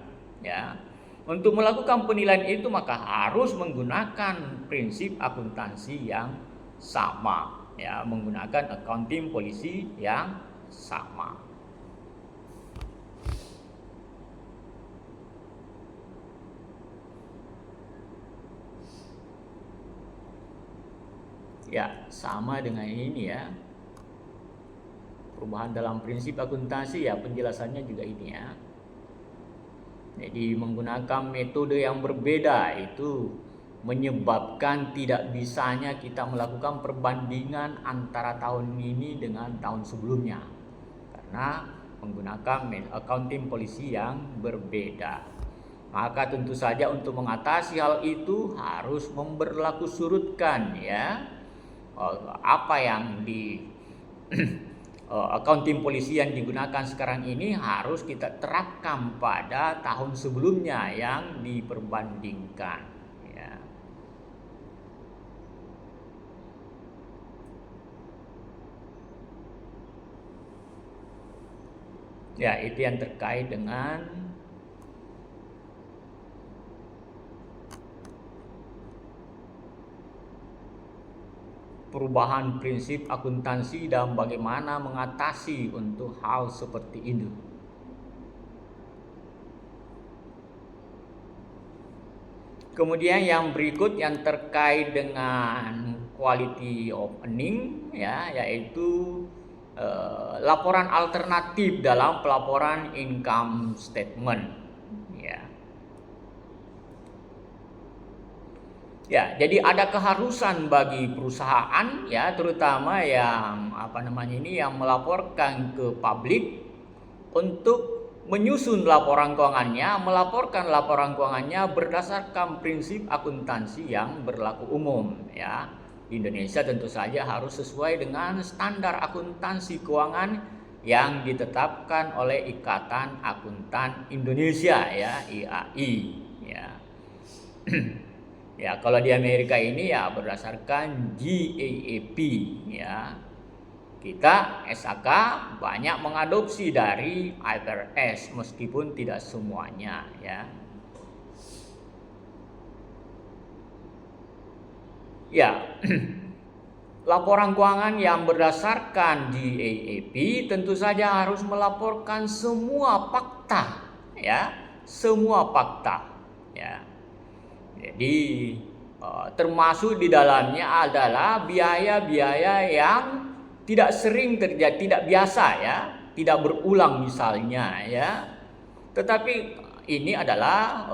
A: ya. Untuk melakukan penilaian itu maka harus menggunakan prinsip akuntansi yang sama, ya, menggunakan accounting policy yang sama. Ya, sama dengan ini, ya. Perubahan dalam prinsip akuntansi, ya, penjelasannya juga ini, ya. Jadi menggunakan metode yang berbeda itu menyebabkan tidak bisanya kita melakukan perbandingan antara tahun ini dengan tahun sebelumnya, karena menggunakan accounting policy yang berbeda. Maka tentu saja untuk mengatasi hal itu harus memberlakusurutkan, ya, apa yang di accounting policy yang digunakan sekarang ini harus kita terapkan pada tahun sebelumnya yang diperbandingkan, ya. Ya, itu yang terkait dengan perubahan prinsip akuntansi dan bagaimana mengatasi untuk hal seperti ini. Kemudian yang berikut yang terkait dengan quality of earning, ya, yaitu laporan alternatif dalam pelaporan income statement, ya. Ya, jadi ada keharusan bagi perusahaan, ya, terutama yang yang melaporkan ke publik untuk menyusun laporan keuangannya, melaporkan laporan keuangannya berdasarkan prinsip akuntansi yang berlaku umum, ya. Di Indonesia tentu saja harus sesuai dengan standar akuntansi keuangan yang ditetapkan oleh Ikatan Akuntan Indonesia, ya, IAI, ya. Ya, kalau di Amerika ini ya berdasarkan GAAP, ya. Kita SAK banyak mengadopsi dari IFRS meskipun tidak semuanya, ya. Ya. Laporan keuangan yang berdasarkan GAAP tentu saja harus melaporkan semua fakta, ya, semua fakta, ya. Jadi termasuk di dalamnya adalah biaya-biaya yang tidak sering terjadi, tidak biasa, ya, tidak berulang misalnya, ya. Tetapi ini adalah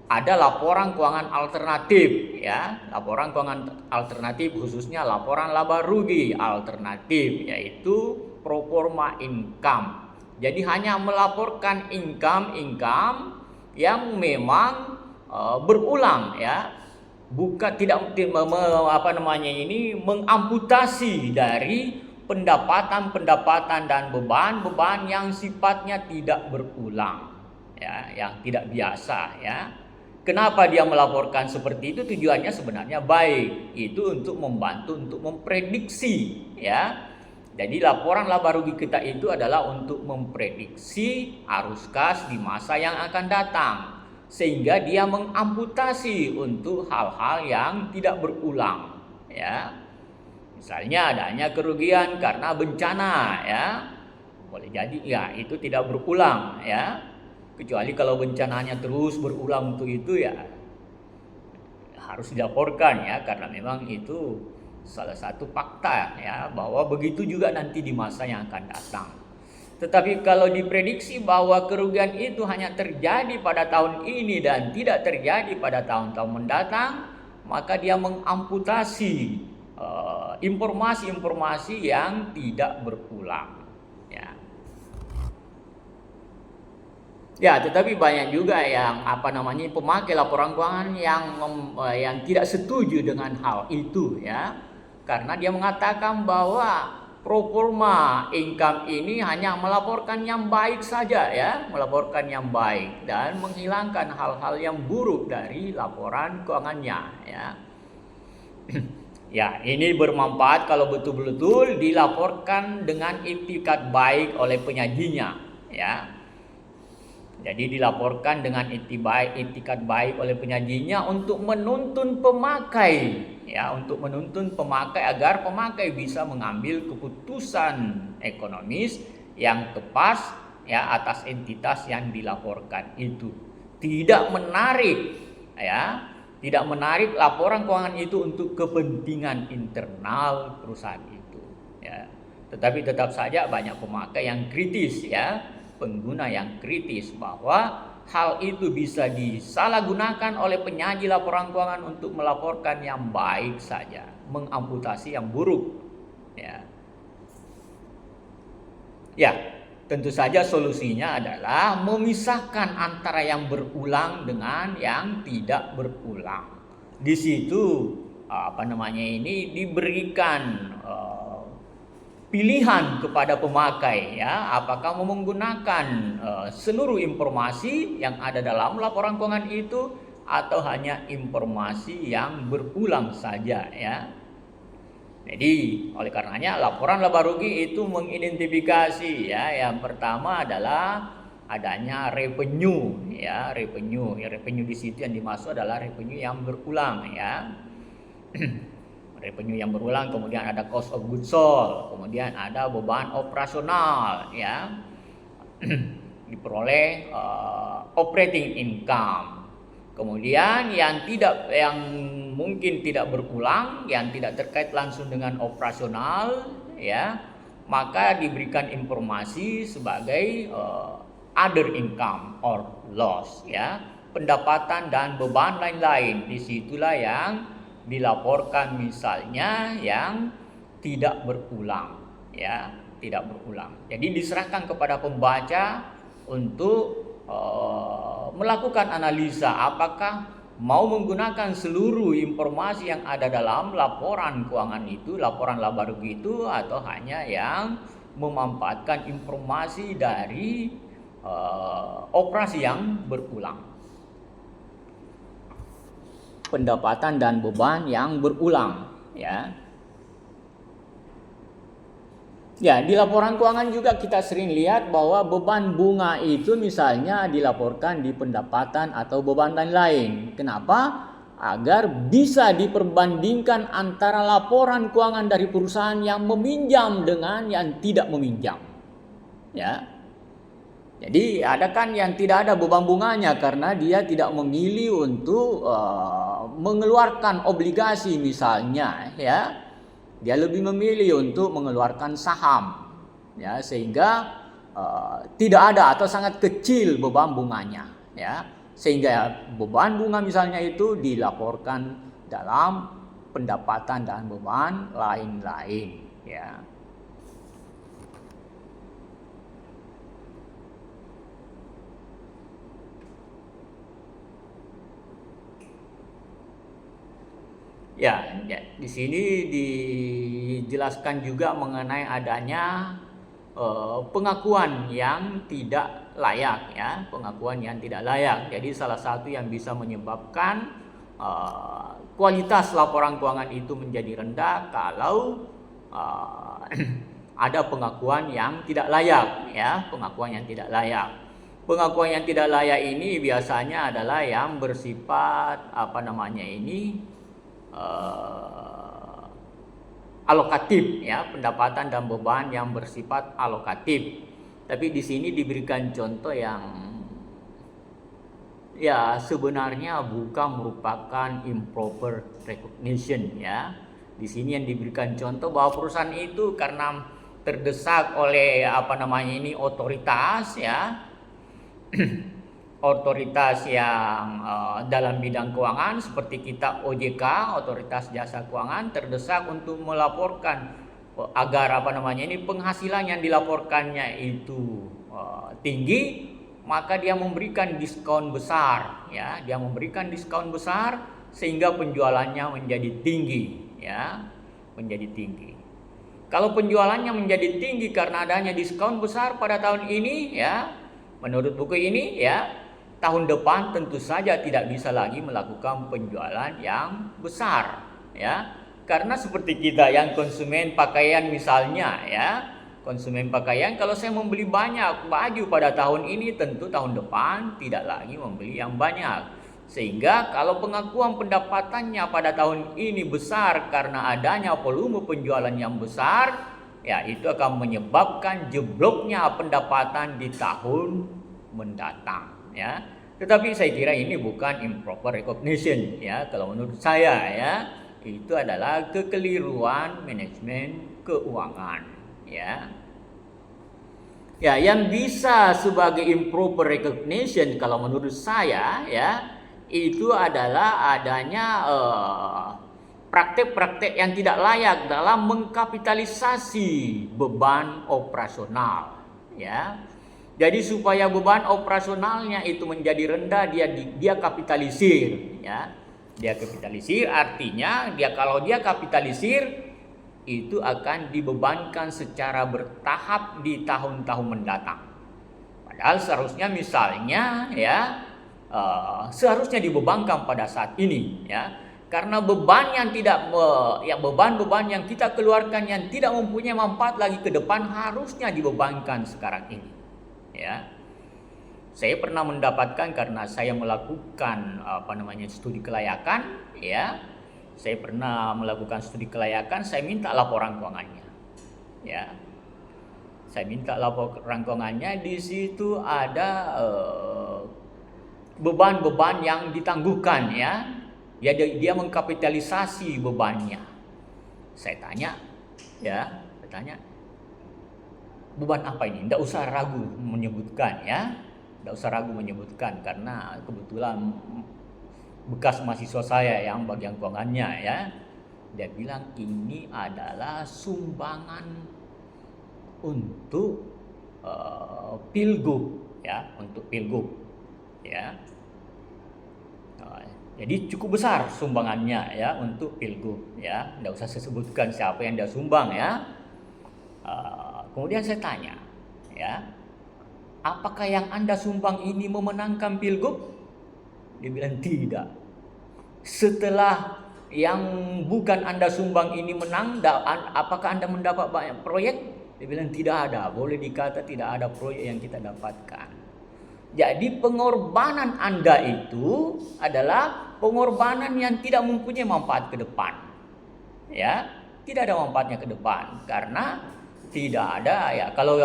A: ada laporan keuangan alternatif, ya, laporan keuangan alternatif khususnya laporan laba rugi alternatif, yaitu pro forma income. Jadi hanya melaporkan income yang memang berulang, ya, bukan tidak mengamputasi dari pendapatan dan beban yang sifatnya tidak berulang, ya, yang tidak biasa, ya. Kenapa dia melaporkan seperti itu? Tujuannya sebenarnya baik, itu untuk membantu untuk memprediksi, ya. Jadi laporan laba rugi kita itu adalah untuk memprediksi arus kas di masa yang akan datang, sehingga dia mengamputasi untuk hal-hal yang tidak berulang, ya. Misalnya adanya kerugian karena bencana, ya, boleh jadi ya itu tidak berulang, ya. Kecuali kalau bencananya terus berulang untuk itu, ya harus dilaporkan, ya, karena memang itu salah satu fakta, ya, bahwa begitu juga nanti di masa yang akan datang. Tetapi kalau diprediksi bahwa kerugian itu hanya terjadi pada tahun ini dan tidak terjadi pada tahun-tahun mendatang, maka dia mengamputasi informasi-informasi yang tidak berulang, ya. Ya, tetapi banyak juga yang pemakai laporan keuangan yang tidak setuju dengan hal itu, ya. Karena dia mengatakan bahwa pro forma income ini hanya melaporkan yang baik saja, ya, melaporkan yang baik dan menghilangkan hal-hal yang buruk dari laporan keuangannya, ya. Ya, ini bermanfaat kalau betul-betul dilaporkan dengan itikat baik oleh penyajinya, ya. Jadi dilaporkan dengan itikat baik oleh penyajinya untuk menuntun pemakai, ya, untuk menuntun pemakai agar pemakai bisa mengambil keputusan ekonomis yang tepat, ya, atas entitas yang dilaporkan itu. Tidak menarik, ya, tidak menarik laporan keuangan itu untuk kepentingan internal perusahaan itu, ya. Tetapi tetap saja banyak pemakai yang kritis, ya, pengguna yang kritis bahwa hal itu bisa disalahgunakan oleh penyaji laporan keuangan untuk melaporkan yang baik saja, mengamputasi yang buruk, ya. Ya, tentu saja solusinya adalah memisahkan antara yang berulang dengan yang tidak berulang. Di situ diberikan pilihan kepada pemakai, ya, apakah mau menggunakan seluruh informasi yang ada dalam laporan keuangan itu atau hanya informasi yang berulang saja, ya. Jadi oleh karenanya laporan laba rugi itu mengidentifikasi, ya, yang pertama adalah adanya revenue, ya, revenue di situ yang dimaksud adalah revenue yang berulang, ya. Revenue yang berulang, kemudian ada cost of goods sold, kemudian ada beban operasional, ya, diperoleh operating income. Kemudian yang mungkin tidak berulang, yang tidak terkait langsung dengan operasional, ya, maka diberikan informasi sebagai other income or loss, ya, pendapatan dan beban lain-lain. Disitulah yang dilaporkan, misalnya yang tidak berulang, ya, tidak berulang. Jadi diserahkan kepada pembaca untuk melakukan analisa apakah mau menggunakan seluruh informasi yang ada dalam laporan keuangan itu, laporan laba rugi itu, atau hanya yang memanfaatkan informasi dari operasi yang berulang. Pendapatan dan beban yang berulang, ya. Ya, di laporan keuangan juga kita sering lihat bahwa beban bunga itu misalnya dilaporkan di pendapatan atau beban lain-lain. Kenapa? Agar bisa diperbandingkan antara laporan keuangan dari perusahaan yang meminjam dengan yang tidak meminjam, ya. Jadi ada kan yang tidak ada beban bunganya karena dia tidak memilih untuk mengeluarkan obligasi misalnya, ya. Dia lebih memilih untuk mengeluarkan saham, ya, sehingga tidak ada atau sangat kecil beban bunganya, ya. Sehingga beban bunga misalnya itu dilaporkan dalam pendapatan dan beban lain-lain, ya. Ya, di sini dijelaskan juga mengenai adanya pengakuan yang tidak layak, ya, pengakuan yang tidak layak. Jadi salah satu yang bisa menyebabkan kualitas laporan keuangan itu menjadi rendah kalau ada pengakuan yang tidak layak, ya, pengakuan yang tidak layak. Pengakuan yang tidak layak ini biasanya adalah yang bersifat alokatif, ya, pendapatan dan beban yang bersifat alokatif. Tapi di sini diberikan contoh yang ya sebenarnya bukan merupakan improper recognition, ya. Di sini yang diberikan contoh bahwa perusahaan itu karena terdesak oleh otoritas, ya. Otoritas yang dalam bidang keuangan seperti kita OJK, Otoritas Jasa Keuangan, terdesak untuk melaporkan agar penghasilan yang dilaporkannya itu tinggi, maka dia memberikan diskon besar, ya, dia memberikan diskon besar sehingga penjualannya menjadi tinggi, ya, menjadi tinggi. Kalau penjualannya menjadi tinggi karena adanya diskon besar pada tahun ini, ya, menurut buku ini, ya, tahun depan tentu saja tidak bisa lagi melakukan penjualan yang besar, ya. Karena seperti kita yang konsumen pakaian misalnya, ya, konsumen pakaian, kalau saya membeli banyak baju pada tahun ini, tentu tahun depan tidak lagi membeli yang banyak. Sehingga kalau pengakuan pendapatannya pada tahun ini besar karena adanya volume penjualan yang besar, ya, itu akan menyebabkan jebloknya pendapatan di tahun mendatang, ya. Tetapi saya kira ini bukan improper recognition, ya. Kalau menurut saya, ya, itu adalah kekeliruan manajemen keuangan, ya. Ya, yang bisa sebagai improper recognition kalau menurut saya, ya, itu adalah adanya praktek-praktek yang tidak layak dalam mengkapitalisasi beban operasional, ya. Jadi supaya beban operasionalnya itu menjadi rendah, dia kapitalisir, ya. Dia kapitalisir artinya kalau dia kapitalisir itu akan dibebankan secara bertahap di tahun-tahun mendatang. Padahal seharusnya misalnya, ya, seharusnya dibebankan pada saat ini, ya. Karena beban yang kita keluarkan yang tidak mempunyai manfaat lagi ke depan harusnya dibebankan sekarang ini, ya. Saya pernah mendapatkan karena saya melakukan studi kelayakan, ya. Saya pernah melakukan studi kelayakan, saya minta laporan keuangannya, ya. Saya minta laporan keuangannya, di situ ada beban-beban yang ditangguhkan, ya. Dia mengkapitalisasi bebannya. Saya tanya, beban apa ini? Tidak usah ragu menyebutkan, ya. Tidak usah ragu menyebutkan karena kebetulan bekas mahasiswa saya yang bagian keuangannya, ya. Dia bilang ini adalah sumbangan untuk pilgub, ya, untuk pilgub, ya. Jadi cukup besar sumbangannya, ya, untuk pilgub, ya. Tidak usah saya sebutkan siapa yang dia sumbang, ya. Kemudian saya tanya, ya, apakah yang Anda sumbang ini memenangkan pilgub? Dia bilang tidak. Setelah yang bukan Anda sumbang ini menang, apakah Anda mendapat banyak proyek? Dia bilang tidak ada. Boleh dikata tidak ada proyek yang kita dapatkan. Jadi pengorbanan Anda itu adalah pengorbanan yang tidak mempunyai manfaat ke depan, ya, tidak ada manfaatnya ke depan karena tidak ada, ya. Kalau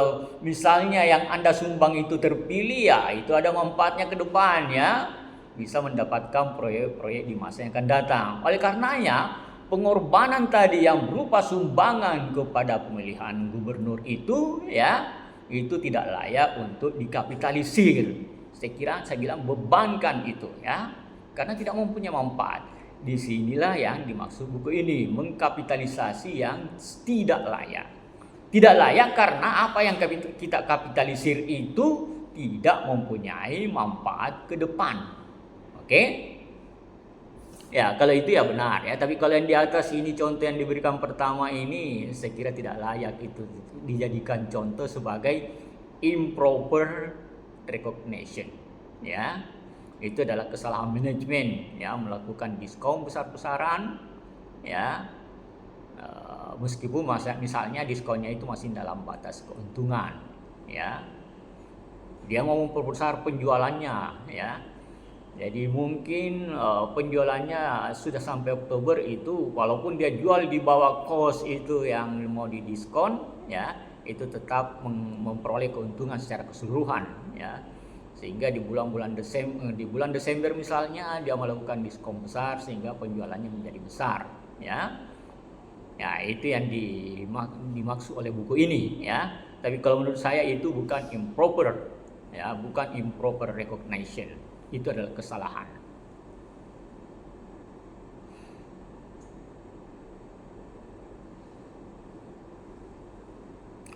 A: misalnya yang Anda sumbang itu terpilih, ya, itu ada manfaatnya ke depan, ya, bisa mendapatkan proyek-proyek di masa yang akan datang. Oleh karenanya pengorbanan tadi yang berupa sumbangan kepada pemilihan gubernur itu, ya, itu tidak layak untuk dikapitalisir, saya bilang bebankan itu ya, karena tidak mempunyai manfaat. Disinilah yang dimaksud buku ini, mengkapitalisasi yang tidak layak. Tidak layak karena apa yang kita kapitalisir itu tidak mempunyai manfaat ke depan. Oke? Ya, kalau itu ya benar ya. Tapi kalau yang di atas ini, contoh yang diberikan pertama ini, saya kira tidak layak itu dijadikan contoh sebagai improper recognition. Ya, itu adalah kesalahan manajemen ya, melakukan diskon besar-besaran ya, meskipun misalnya diskonnya itu masih dalam batas keuntungan ya. Dia mau memperbesar penjualannya ya. Jadi mungkin penjualannya sudah sampai Oktober itu, walaupun dia jual di bawah cost itu yang mau didiskon ya, itu tetap memperoleh keuntungan secara keseluruhan ya. Sehingga di bulan Desember misalnya dia melakukan diskon besar sehingga penjualannya menjadi besar ya. Ya, itu yang dimaksud oleh buku ini ya. Tapi kalau menurut saya itu bukan improper ya, bukan improper recognition. Itu adalah kesalahan.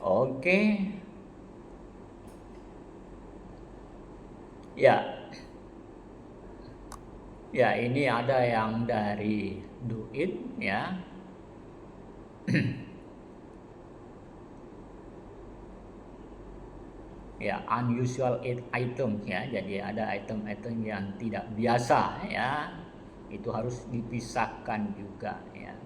A: Oke. Ya. Ya, ini ada yang dari Do It ya. Ya, unusual item ya. Jadi ada item-item yang tidak biasa ya. Itu harus dipisahkan juga ya.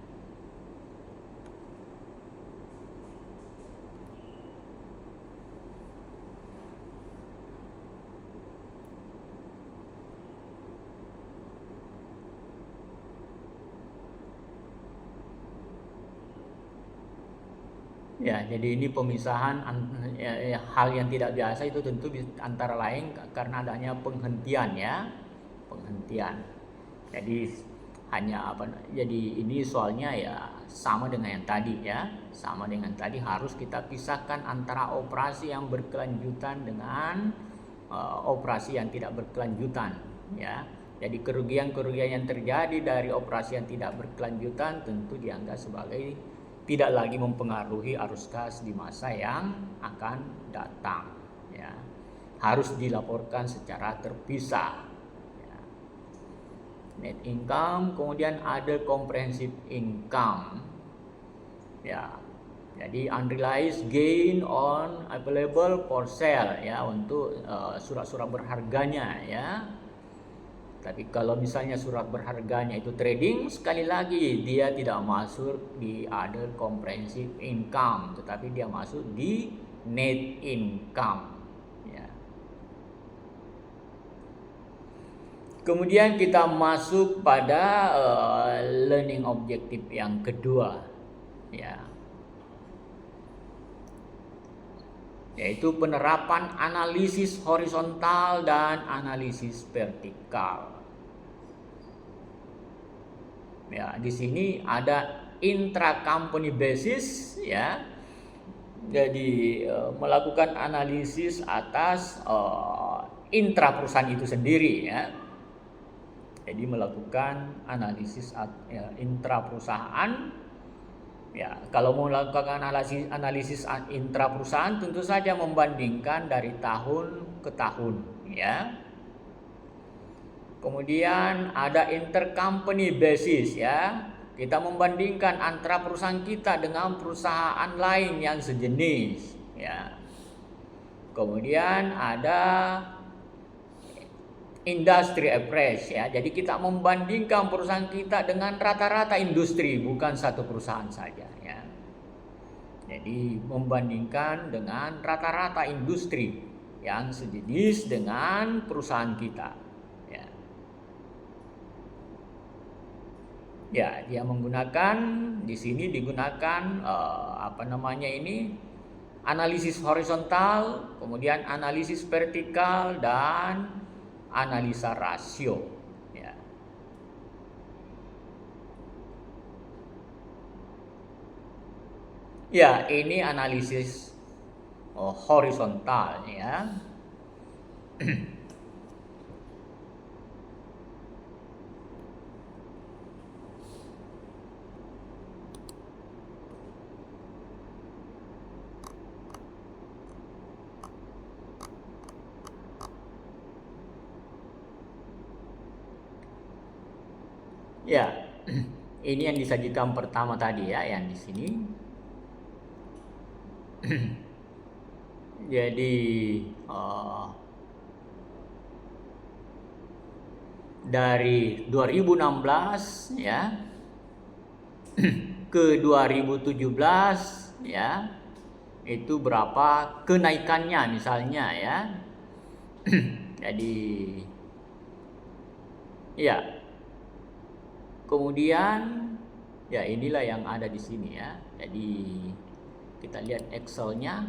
A: Ya, jadi ini pemisahan hal yang tidak biasa itu tentu antara lain karena adanya penghentian ya, penghentian. Jadi jadi ini soalnya ya sama dengan yang tadi ya, sama dengan tadi, harus kita pisahkan antara operasi yang berkelanjutan dengan operasi yang tidak berkelanjutan ya. Jadi kerugian-kerugian yang terjadi dari operasi yang tidak berkelanjutan tentu dianggap sebagai tidak lagi mempengaruhi arus kas di masa yang akan datang ya. Harus dilaporkan secara terpisah ya. Net income, kemudian ada comprehensive income ya. Jadi unrealized gain on available for sale ya, untuk surat-surat berharganya ya. Tapi kalau misalnya surat berharganya itu trading, sekali lagi dia tidak masuk di other comprehensive income, tetapi dia masuk di net income ya. Kemudian kita masuk pada learning objective yang kedua ya, yaitu penerapan analisis horizontal dan analisis vertikal. Ya, di sini ada intra-company basis ya. Jadi melakukan analisis atas intra perusahaan itu sendiri ya. Jadi melakukan analisis intra perusahaan. Ya, kalau mau melakukan analisis intra perusahaan, tentu saja membandingkan dari tahun ke tahun ya. Kemudian ada intercompany basis ya. Kita membandingkan antara perusahaan kita dengan perusahaan lain yang sejenis ya. Kemudian ada industry average ya. Jadi kita membandingkan perusahaan kita dengan rata-rata industri, bukan satu perusahaan saja ya. Jadi membandingkan dengan rata-rata industri yang sejenis dengan perusahaan kita. Ya, dia menggunakan di sini digunakan analisis horizontal, kemudian analisis vertikal dan analisa rasio. Ya. Ya, ini analisis horizontal ya. Ya, ini yang disajikan pertama tadi ya, yang di sini. Jadi dari 2016 ya ke 2017 ya, itu berapa kenaikannya misalnya ya. Jadi ya, kemudian ya inilah yang ada di sini ya. Jadi kita lihat Excelnya.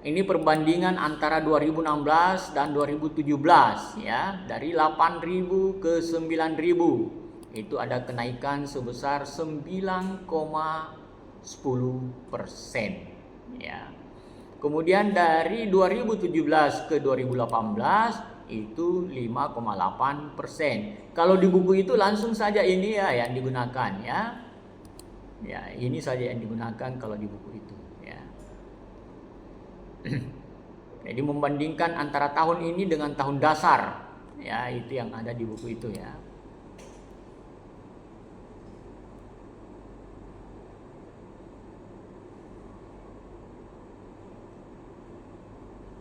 A: Ini perbandingan antara 2016 dan 2017 ya, dari 8.000 ke 9.000 itu ada kenaikan sebesar 9,10% ya. Kemudian dari 2017 ke 2018 itu 5,8%. Kalau di buku itu langsung saja ini ya yang digunakan ya. Ya, ini saja yang digunakan kalau di buku itu ya. Jadi membandingkan antara tahun ini dengan tahun dasar ya, itu yang ada di buku itu ya.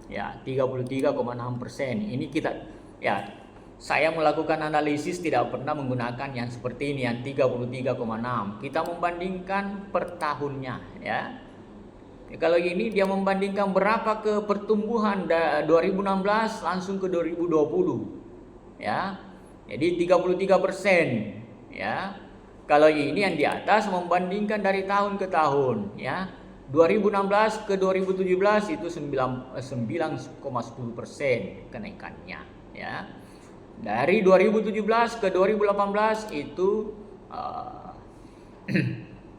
A: Ya, 33,6%. Ini kita ya, saya melakukan analisis tidak pernah menggunakan yang seperti ini yang 33,6. Kita membandingkan per tahunnya ya. Kalau ini dia membandingkan berapa ke pertumbuhan 2016 langsung ke 2020 ya. Jadi 33% ya. Kalau ini yang di atas membandingkan dari tahun ke tahun ya. 2016 ke 2017 itu 9,10% kenaikannya ya. Dari 2017 ke 2018 itu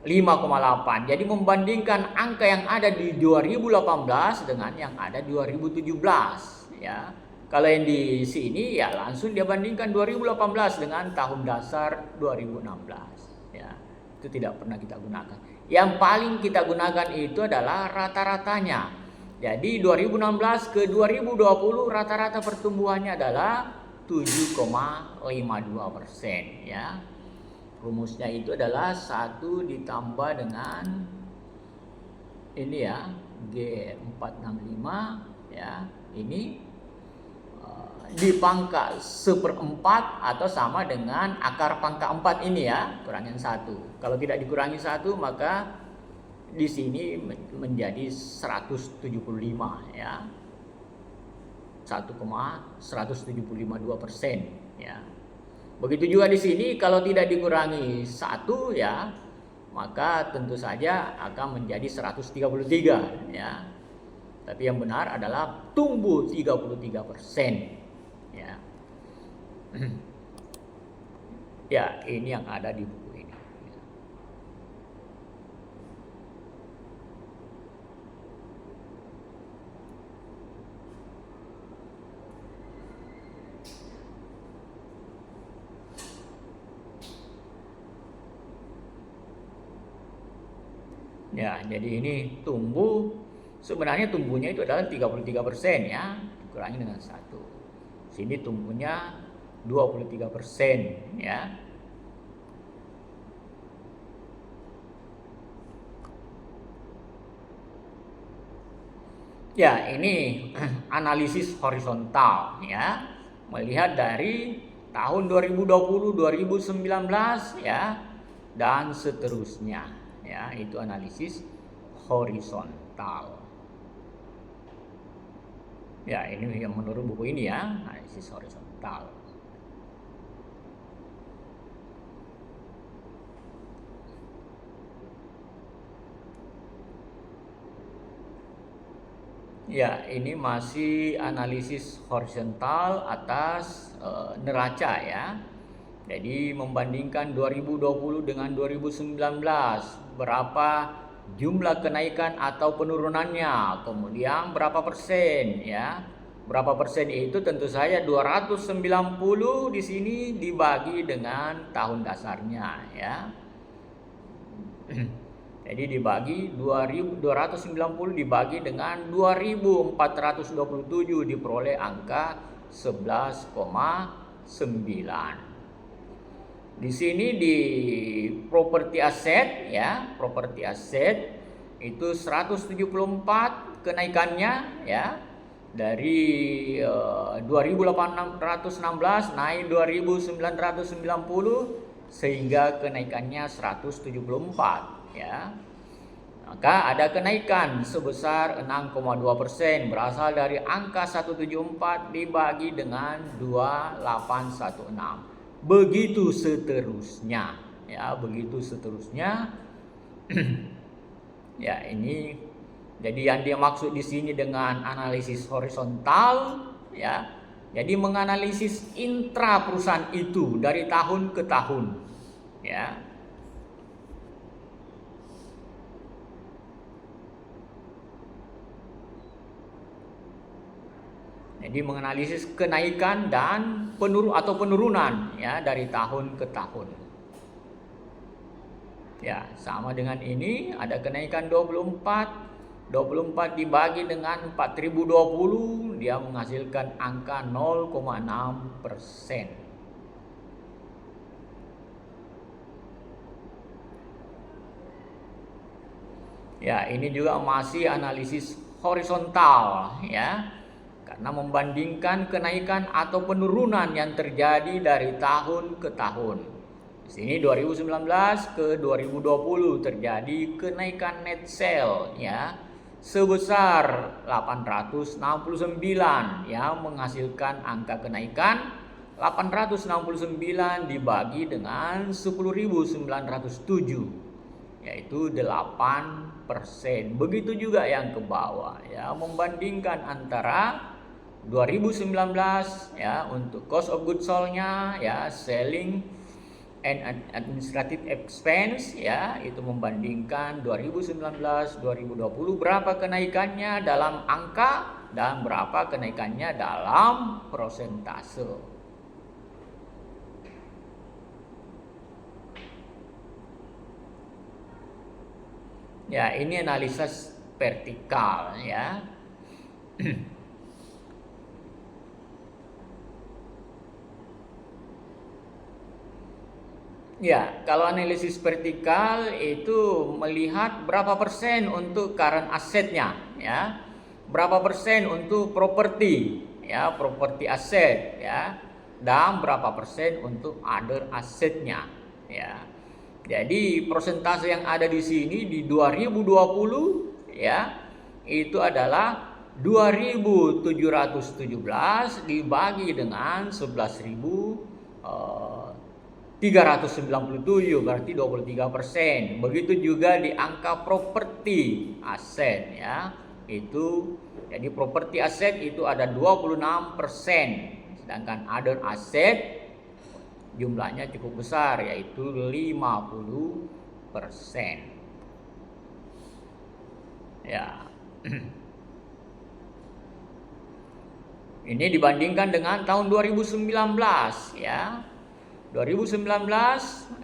A: 5,8. Jadi membandingkan angka yang ada di 2018 dengan yang ada di 2017 ya. Kalau yang di sini ya langsung dia bandingkan 2018 dengan tahun dasar 2016 ya. Itu tidak pernah kita gunakan. Yang paling kita gunakan itu adalah rata-ratanya. Jadi 2016 ke 2020 rata-rata pertumbuhannya adalah 7,52% ya. Rumusnya itu adalah 1 ditambah dengan ini ya, G465 ya, ini dipangkat 1/4 atau sama dengan akar pangkat 4 ini ya, kurangin 1. Kalau tidak dikurangi 1 maka di sini menjadi 175 ya. 1,1752% ya. Begitu juga di sini kalau tidak dikurangi 1 ya, maka tentu saja akan menjadi 133 ya. Tapi yang benar adalah tumbuh 33% ya. Ya, ini yang ada di buku ini. Ya, jadi ini tumbuh, sebenarnya tumbuhnya itu adalah 33% ya, dikurangi dengan 1. Sini tumbuhnya 23% ya. Ya, ini analisis horizontal ya. Melihat dari tahun 2020, 2019 ya dan seterusnya. Ya, itu analisis horizontal. Ya, ini yang menurut buku ini ya, analisis horizontal. Ya, ini masih analisis horizontal atas neraca ya. Jadi membandingkan 2020 dengan 2019, berapa jumlah kenaikan atau penurunannya, kemudian berapa persen ya. Berapa persen itu tentu saja 290 di sini dibagi dengan tahun dasarnya ya. Jadi dibagi 290 dibagi dengan 2427 diperoleh angka 11,9. Di sini di properti aset ya, properti aset itu 174 kenaikannya ya. Dari 2.816 naik 2.990 sehingga kenaikannya 174 ya. Maka ada kenaikan sebesar 6,2% berasal dari angka 174 dibagi dengan 2816. Begitu seterusnya ya, begitu seterusnya. Ya, ini jadi yang dia maksud di sini dengan analisis horizontal ya. Jadi menganalisis intra perusahaan itu dari tahun ke tahun ya. Jadi menganalisis kenaikan dan penurunan ya dari tahun ke tahun. Ya, sama dengan ini ada kenaikan 24 dibagi dengan 4020 dia menghasilkan angka 0,6%. Ya, ini juga masih analisis horizontal ya. Karena membandingkan kenaikan atau penurunan yang terjadi dari tahun ke tahun. Di sini 2019 ke 2020 terjadi kenaikan net sale ya sebesar 869 yang menghasilkan angka kenaikan 869 dibagi dengan 10.907 yaitu 8%. Begitu juga yang ke bawah ya, membandingkan antara 2019 ya untuk cost of goods sold-nya ya, selling and administrative expense ya, itu membandingkan 2019 2020 berapa kenaikannya dalam angka dan berapa kenaikannya dalam persentase. Ya, ini analisis vertikal ya. Ya, kalau analisis vertikal itu melihat berapa persen untuk current asetnya, ya, berapa persen untuk properti, ya, properti aset, ya, dan berapa persen untuk other asetnya, ya. Jadi persentase yang ada di sini di 2020, ya, itu adalah 2.717 dibagi dengan 11.397 berarti 23%. Begitu juga di angka properti aset ya. Itu jadi properti aset itu ada 26%, sedangkan other aset jumlahnya cukup besar yaitu 50%. Ya. Ini dibandingkan dengan tahun 2019 ya. 2019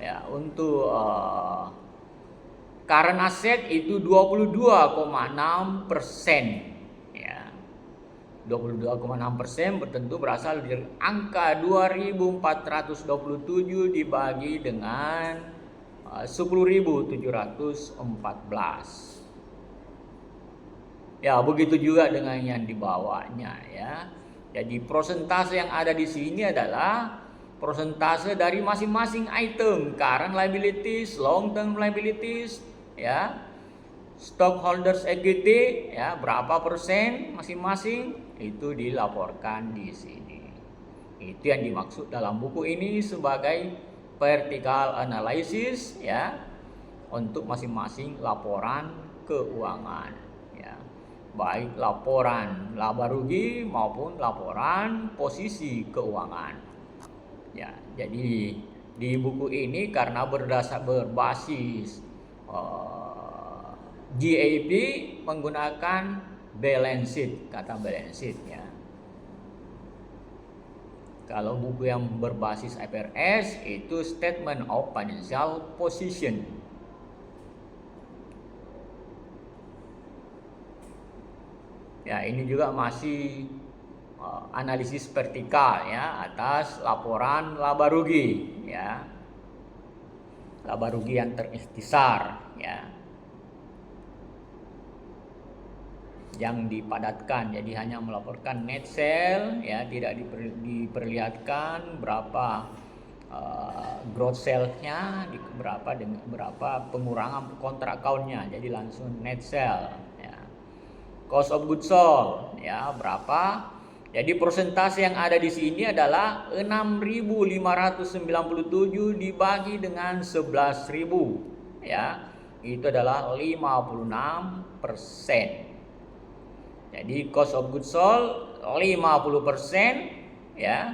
A: ya untuk current asset itu 22,6% ya. 22,6% tentu berasal dari angka 2.427 dibagi dengan 10.714. Ya, begitu juga dengan yang di bawahnya ya. Jadi persentase yang ada di sini adalah persentase dari masing-masing item, current liabilities, long term liabilities, ya, stockholders equity, ya, berapa persen masing-masing itu dilaporkan di sini. Itu yang dimaksud dalam buku ini sebagai vertical analysis, ya, untuk masing-masing laporan keuangan, ya, baik laporan laba rugi maupun laporan posisi keuangan. Ya, jadi di buku ini karena berbasis GAAP menggunakan balance sheet, kata balance sheet ya. Kalau buku yang berbasis IFRS itu statement of financial position. Ya, ini juga masih analisis vertikal ya atas laporan laba rugi ya. laba rugi yang terikhtisar, ya, yang dipadatkan. Jadi hanya melaporkan net sale, ya, tidak diperlihatkan berapa gross sale-nya, berapa pengurangan kontrak account-nya. Jadi langsung net sale, ya. Cost of goods sold, ya, berapa. Jadi persentase yang ada di sini adalah 6.597 dibagi dengan 11.000, ya. Itu adalah 56%. Jadi cost of goods sold 50%, ya.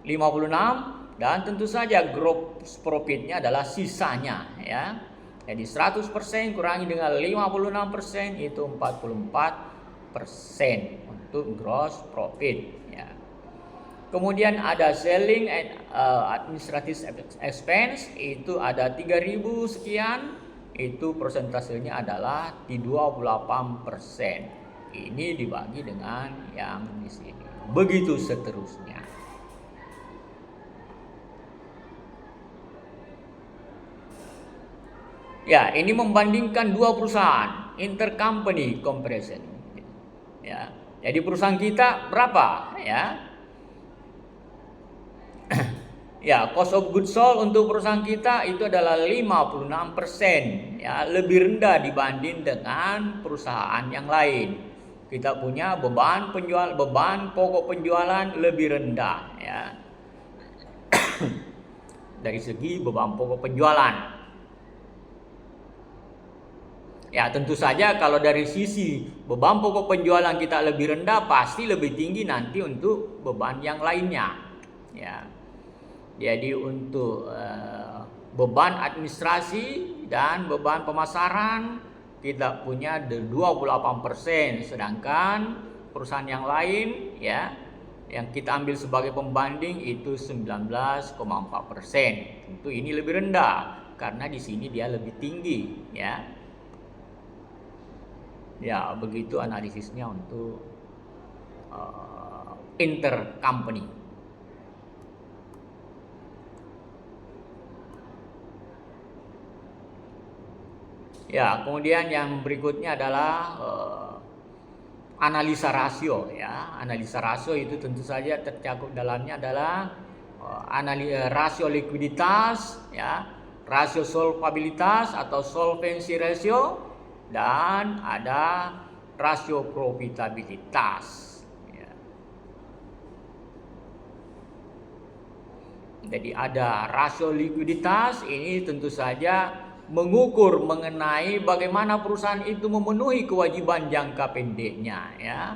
A: 56, dan tentu saja gross profitnya adalah sisanya, ya. Jadi 100% kurangi dengan 56% itu 44% untuk gross profit, ya. Kemudian ada selling and administrative expense, itu ada 3.000 sekian, itu persentasenya adalah di 28%. Ini dibagi dengan yang di sini. Begitu seterusnya. Ya, ini membandingkan dua perusahaan, intercompany comparison. Ya, jadi perusahaan kita berapa, ya? Ya, cost of goods sold untuk perusahaan kita itu adalah 56%, ya, lebih rendah dibanding dengan perusahaan yang lain. Kita punya beban pokok penjualan lebih rendah, ya. Dari segi beban pokok penjualan. Ya, tentu saja kalau dari sisi beban pokok penjualan kita lebih rendah, pasti lebih tinggi nanti untuk beban yang lainnya, ya. Jadi untuk beban administrasi dan beban pemasaran kita punya 28%, sedangkan perusahaan yang lain, ya, yang kita ambil sebagai pembanding itu 19,4%. Tentu ini lebih rendah karena di sini dia lebih tinggi, ya. Ya, begitu analisisnya untuk intercompany. Ya, kemudian yang berikutnya adalah analisa rasio, ya. Analisa rasio itu tentu saja tercakup dalamnya adalah rasio likuiditas, ya, rasio solvabilitas atau solvency ratio, dan ada rasio profitabilitas, ya. Jadi ada rasio likuiditas, ini tentu saja mengukur mengenai bagaimana perusahaan itu memenuhi kewajiban jangka pendeknya, ya.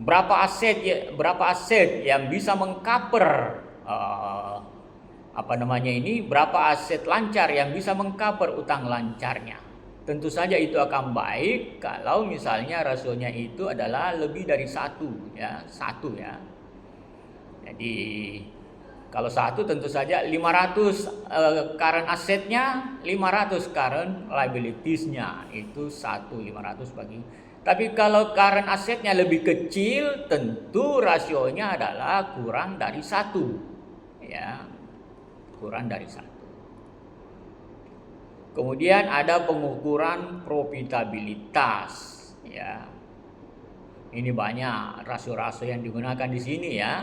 A: Berapa aset yang bisa mengcover berapa aset lancar yang bisa mengcover utang lancarnya. Tentu saja itu akan baik kalau misalnya rasionya itu adalah lebih dari 1, ya, 1, ya. Jadi kalau 1 tentu saja 500 current asetnya, 500 current liabilitiesnya, itu 500 bagi. Tapi kalau current asetnya lebih kecil, tentu rasionya adalah kurang dari 1, ya, kurang dari 1. Kemudian ada pengukuran profitabilitas, ya. Ini banyak rasio-rasio yang digunakan di sini, ya.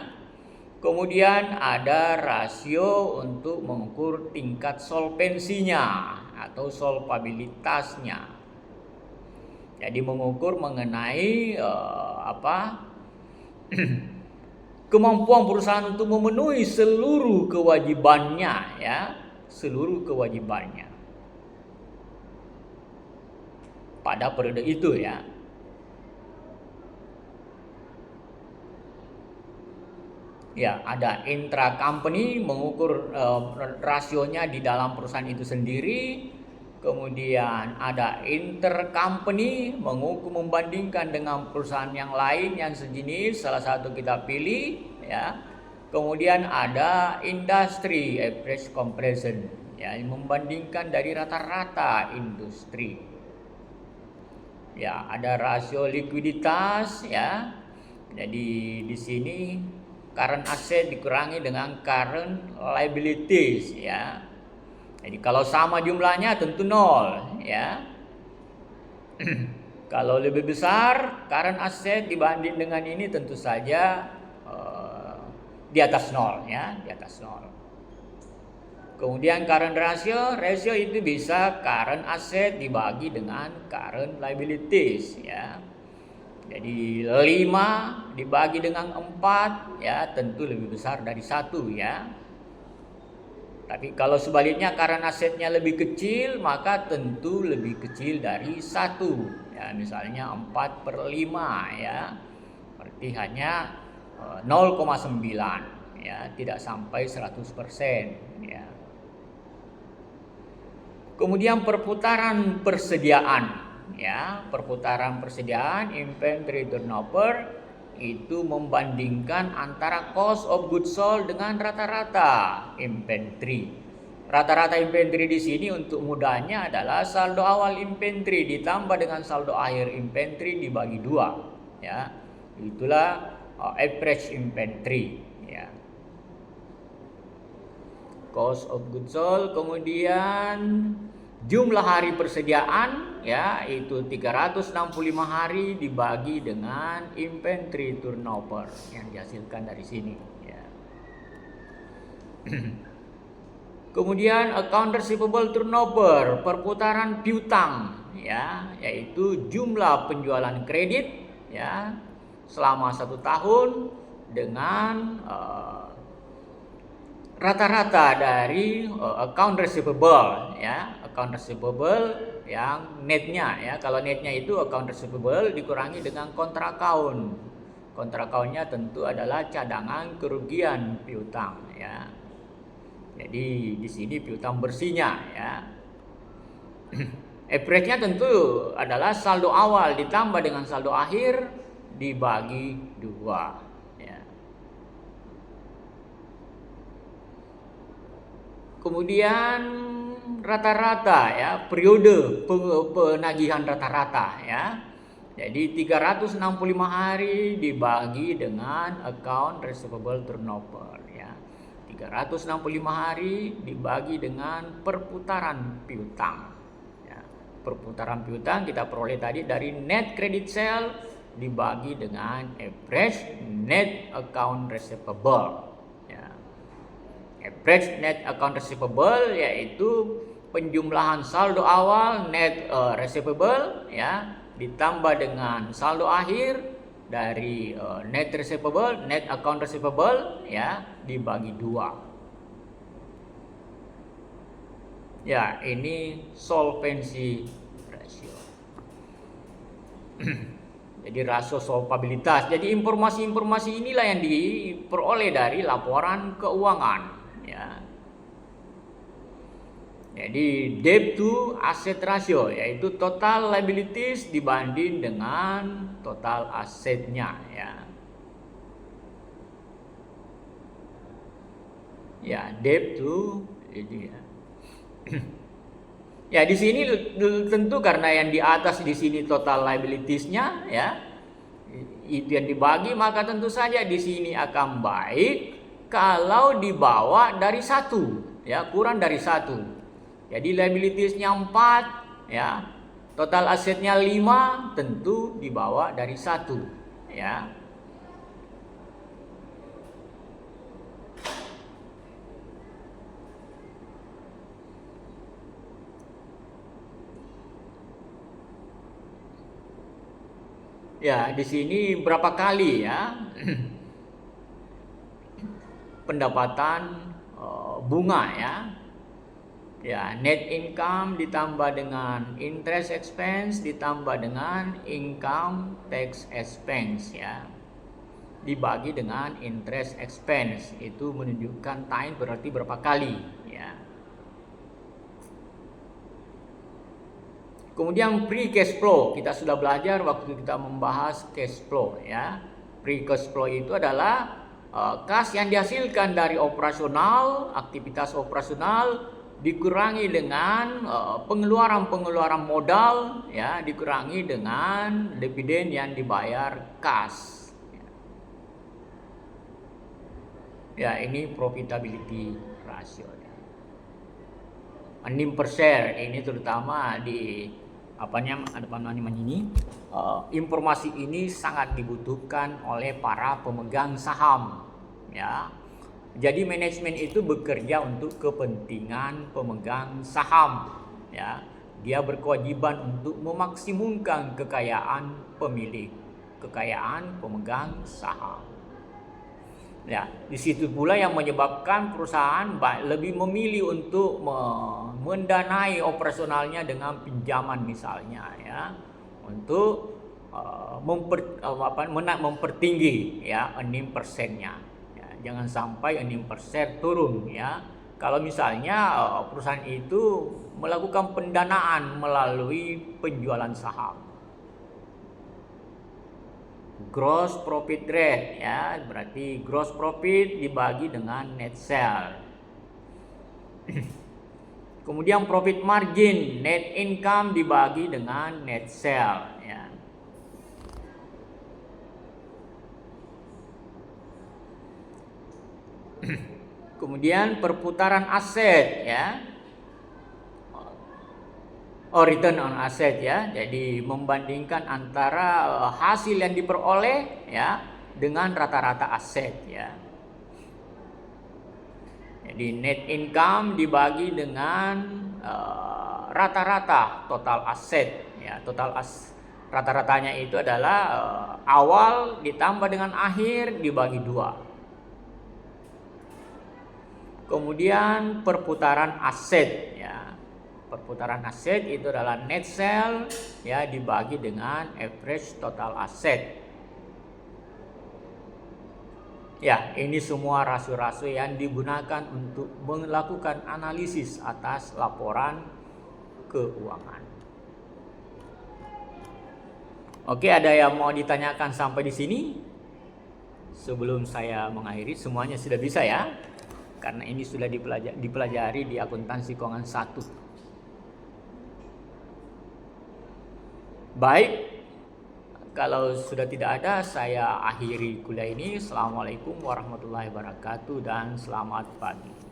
A: Kemudian ada rasio untuk mengukur tingkat solvensinya atau solvabilitasnya. Jadi mengukur mengenai kemampuan perusahaan untuk memenuhi seluruh kewajibannya, ya, seluruh kewajibannya pada periode itu, ya. Ya, ada intra-company mengukur rasionya di dalam perusahaan itu sendiri. Kemudian ada intercompany membandingkan dengan perusahaan yang lain yang sejenis, salah satu kita pilih, ya. Kemudian ada industry average comparison, ya, membandingkan dari rata-rata industri. Ya, ada rasio likuiditas, ya. Jadi di sini current asset dikurangi dengan current liabilities, ya. Jadi kalau sama jumlahnya tentu nol, ya. Kalau lebih besar current asset dibanding dengan ini tentu saja di atas nol, ya, di atas nol. Kemudian current ratio itu bisa current asset dibagi dengan current liabilities, ya. Jadi 5 dibagi dengan 4, ya, tentu lebih besar dari 1, ya. Tapi kalau sebaliknya current asetnya lebih kecil, maka tentu lebih kecil dari 1. Ya, misalnya 4/5, ya. Berarti hanya 0,9, ya, tidak sampai 100%, ya. Kemudian perputaran persediaan, ya. Perputaran persediaan inventory turnover itu membandingkan antara cost of goods sold dengan rata-rata inventory. Rata-rata inventory di sini untuk mudahnya adalah saldo awal inventory ditambah dengan saldo akhir inventory dibagi 2, ya. Itulah average inventory, ya. Cost of goods sold, kemudian jumlah hari persediaan, ya, itu 365 hari dibagi dengan inventory turnover yang dihasilkan dari sini, ya. Kemudian account receivable turnover, perputaran piutang, ya, yaitu jumlah penjualan kredit, ya, selama 1 tahun dengan rata-rata dari account receivable, ya, account receivable yang netnya, ya. Kalau netnya itu account receivable dikurangi dengan kontra account. Kontra accountnya tentu adalah cadangan kerugian piutang, ya. Jadi di sini piutang bersihnya, ya. Average-nya tentu adalah saldo awal ditambah dengan saldo akhir dibagi 2, ya. Kemudian rata-rata, ya, periode penagihan rata-rata, ya. Jadi 365 hari dibagi dengan account receivable turnover, ya. 365 hari dibagi dengan perputaran piutang, ya. Perputaran piutang kita peroleh tadi dari net credit sale dibagi dengan average net account receivable. Average net account receivable yaitu penjumlahan saldo awal net receivable, ya, ditambah dengan saldo akhir dari net receivable, net account receivable, ya, dibagi 2. Ya, ini solvency ratio. Jadi rasio solvabilitas. Jadi informasi-informasi inilah yang diperoleh dari laporan keuangan, ya. Jadi debt to asset ratio yaitu total liabilities dibanding dengan total asetnya, ya. Ya, debt to ini, ya. Ya, di sini tentu karena yang di atas di sini total liabilities-nya, ya, itu yang dibagi, maka tentu saja di sini akan baik kalau dibawa dari 1, ya, kurang dari 1. Jadi liabilities-nya 4, ya, total asetnya 5, tentu dibawa dari 1, ya. Ya, di sini berapa kali, ya, pendapatan bunga, ya. Ya, net income ditambah dengan interest expense ditambah dengan income tax expense, ya. Dibagi dengan interest expense itu menunjukkan time berarti berapa kali, ya. Kemudian free cash flow, kita sudah belajar waktu kita membahas cash flow, ya. Free cash flow itu adalah kas yang dihasilkan dari operasional, aktivitas operasional dikurangi dengan pengeluaran modal, ya, dikurangi dengan dividen yang dibayar kas. Ya, ini profitability ratio. earning per share. Ini terutama di informasi ini sangat dibutuhkan oleh para pemegang saham, ya. Jadi manajemen itu bekerja untuk kepentingan pemegang saham, ya. Dia berkewajiban untuk memaksimumkan kekayaan pemilik, kekayaan pemegang saham. Ya, di situ pula yang menyebabkan perusahaan lebih memilih untuk mendanai operasionalnya dengan pinjaman misalnya, ya, untuk mempertinggi, ya, earning persennya. Ya, jangan sampai earning persen turun, ya. Kalau misalnya perusahaan itu melakukan pendanaan melalui penjualan saham. Gross profit rate, ya, berarti gross profit dibagi dengan net sale. Kemudian profit margin, net income dibagi dengan net sale, ya. Kemudian perputaran aset, ya. Return on asset, ya. Jadi membandingkan antara hasil yang diperoleh, ya, dengan rata-rata aset, ya. Jadi net income dibagi dengan rata-rata total aset, ya. Rata-ratanya itu adalah awal ditambah dengan akhir dibagi 2. Kemudian perputaran aset, ya. Perputaran aset itu adalah net sale, ya, dibagi dengan average total asset. Ya, ini semua rasio-rasio yang digunakan untuk melakukan analisis atas laporan keuangan. Oke, ada yang mau ditanyakan sampai di sini? Sebelum saya mengakhiri, semuanya sudah bisa, ya? Karena ini sudah dipelajari di akuntansi keuangan 1. Baik, kalau sudah tidak ada, saya akhiri kuliah ini. Assalamualaikum warahmatullahi wabarakatuh dan selamat pagi.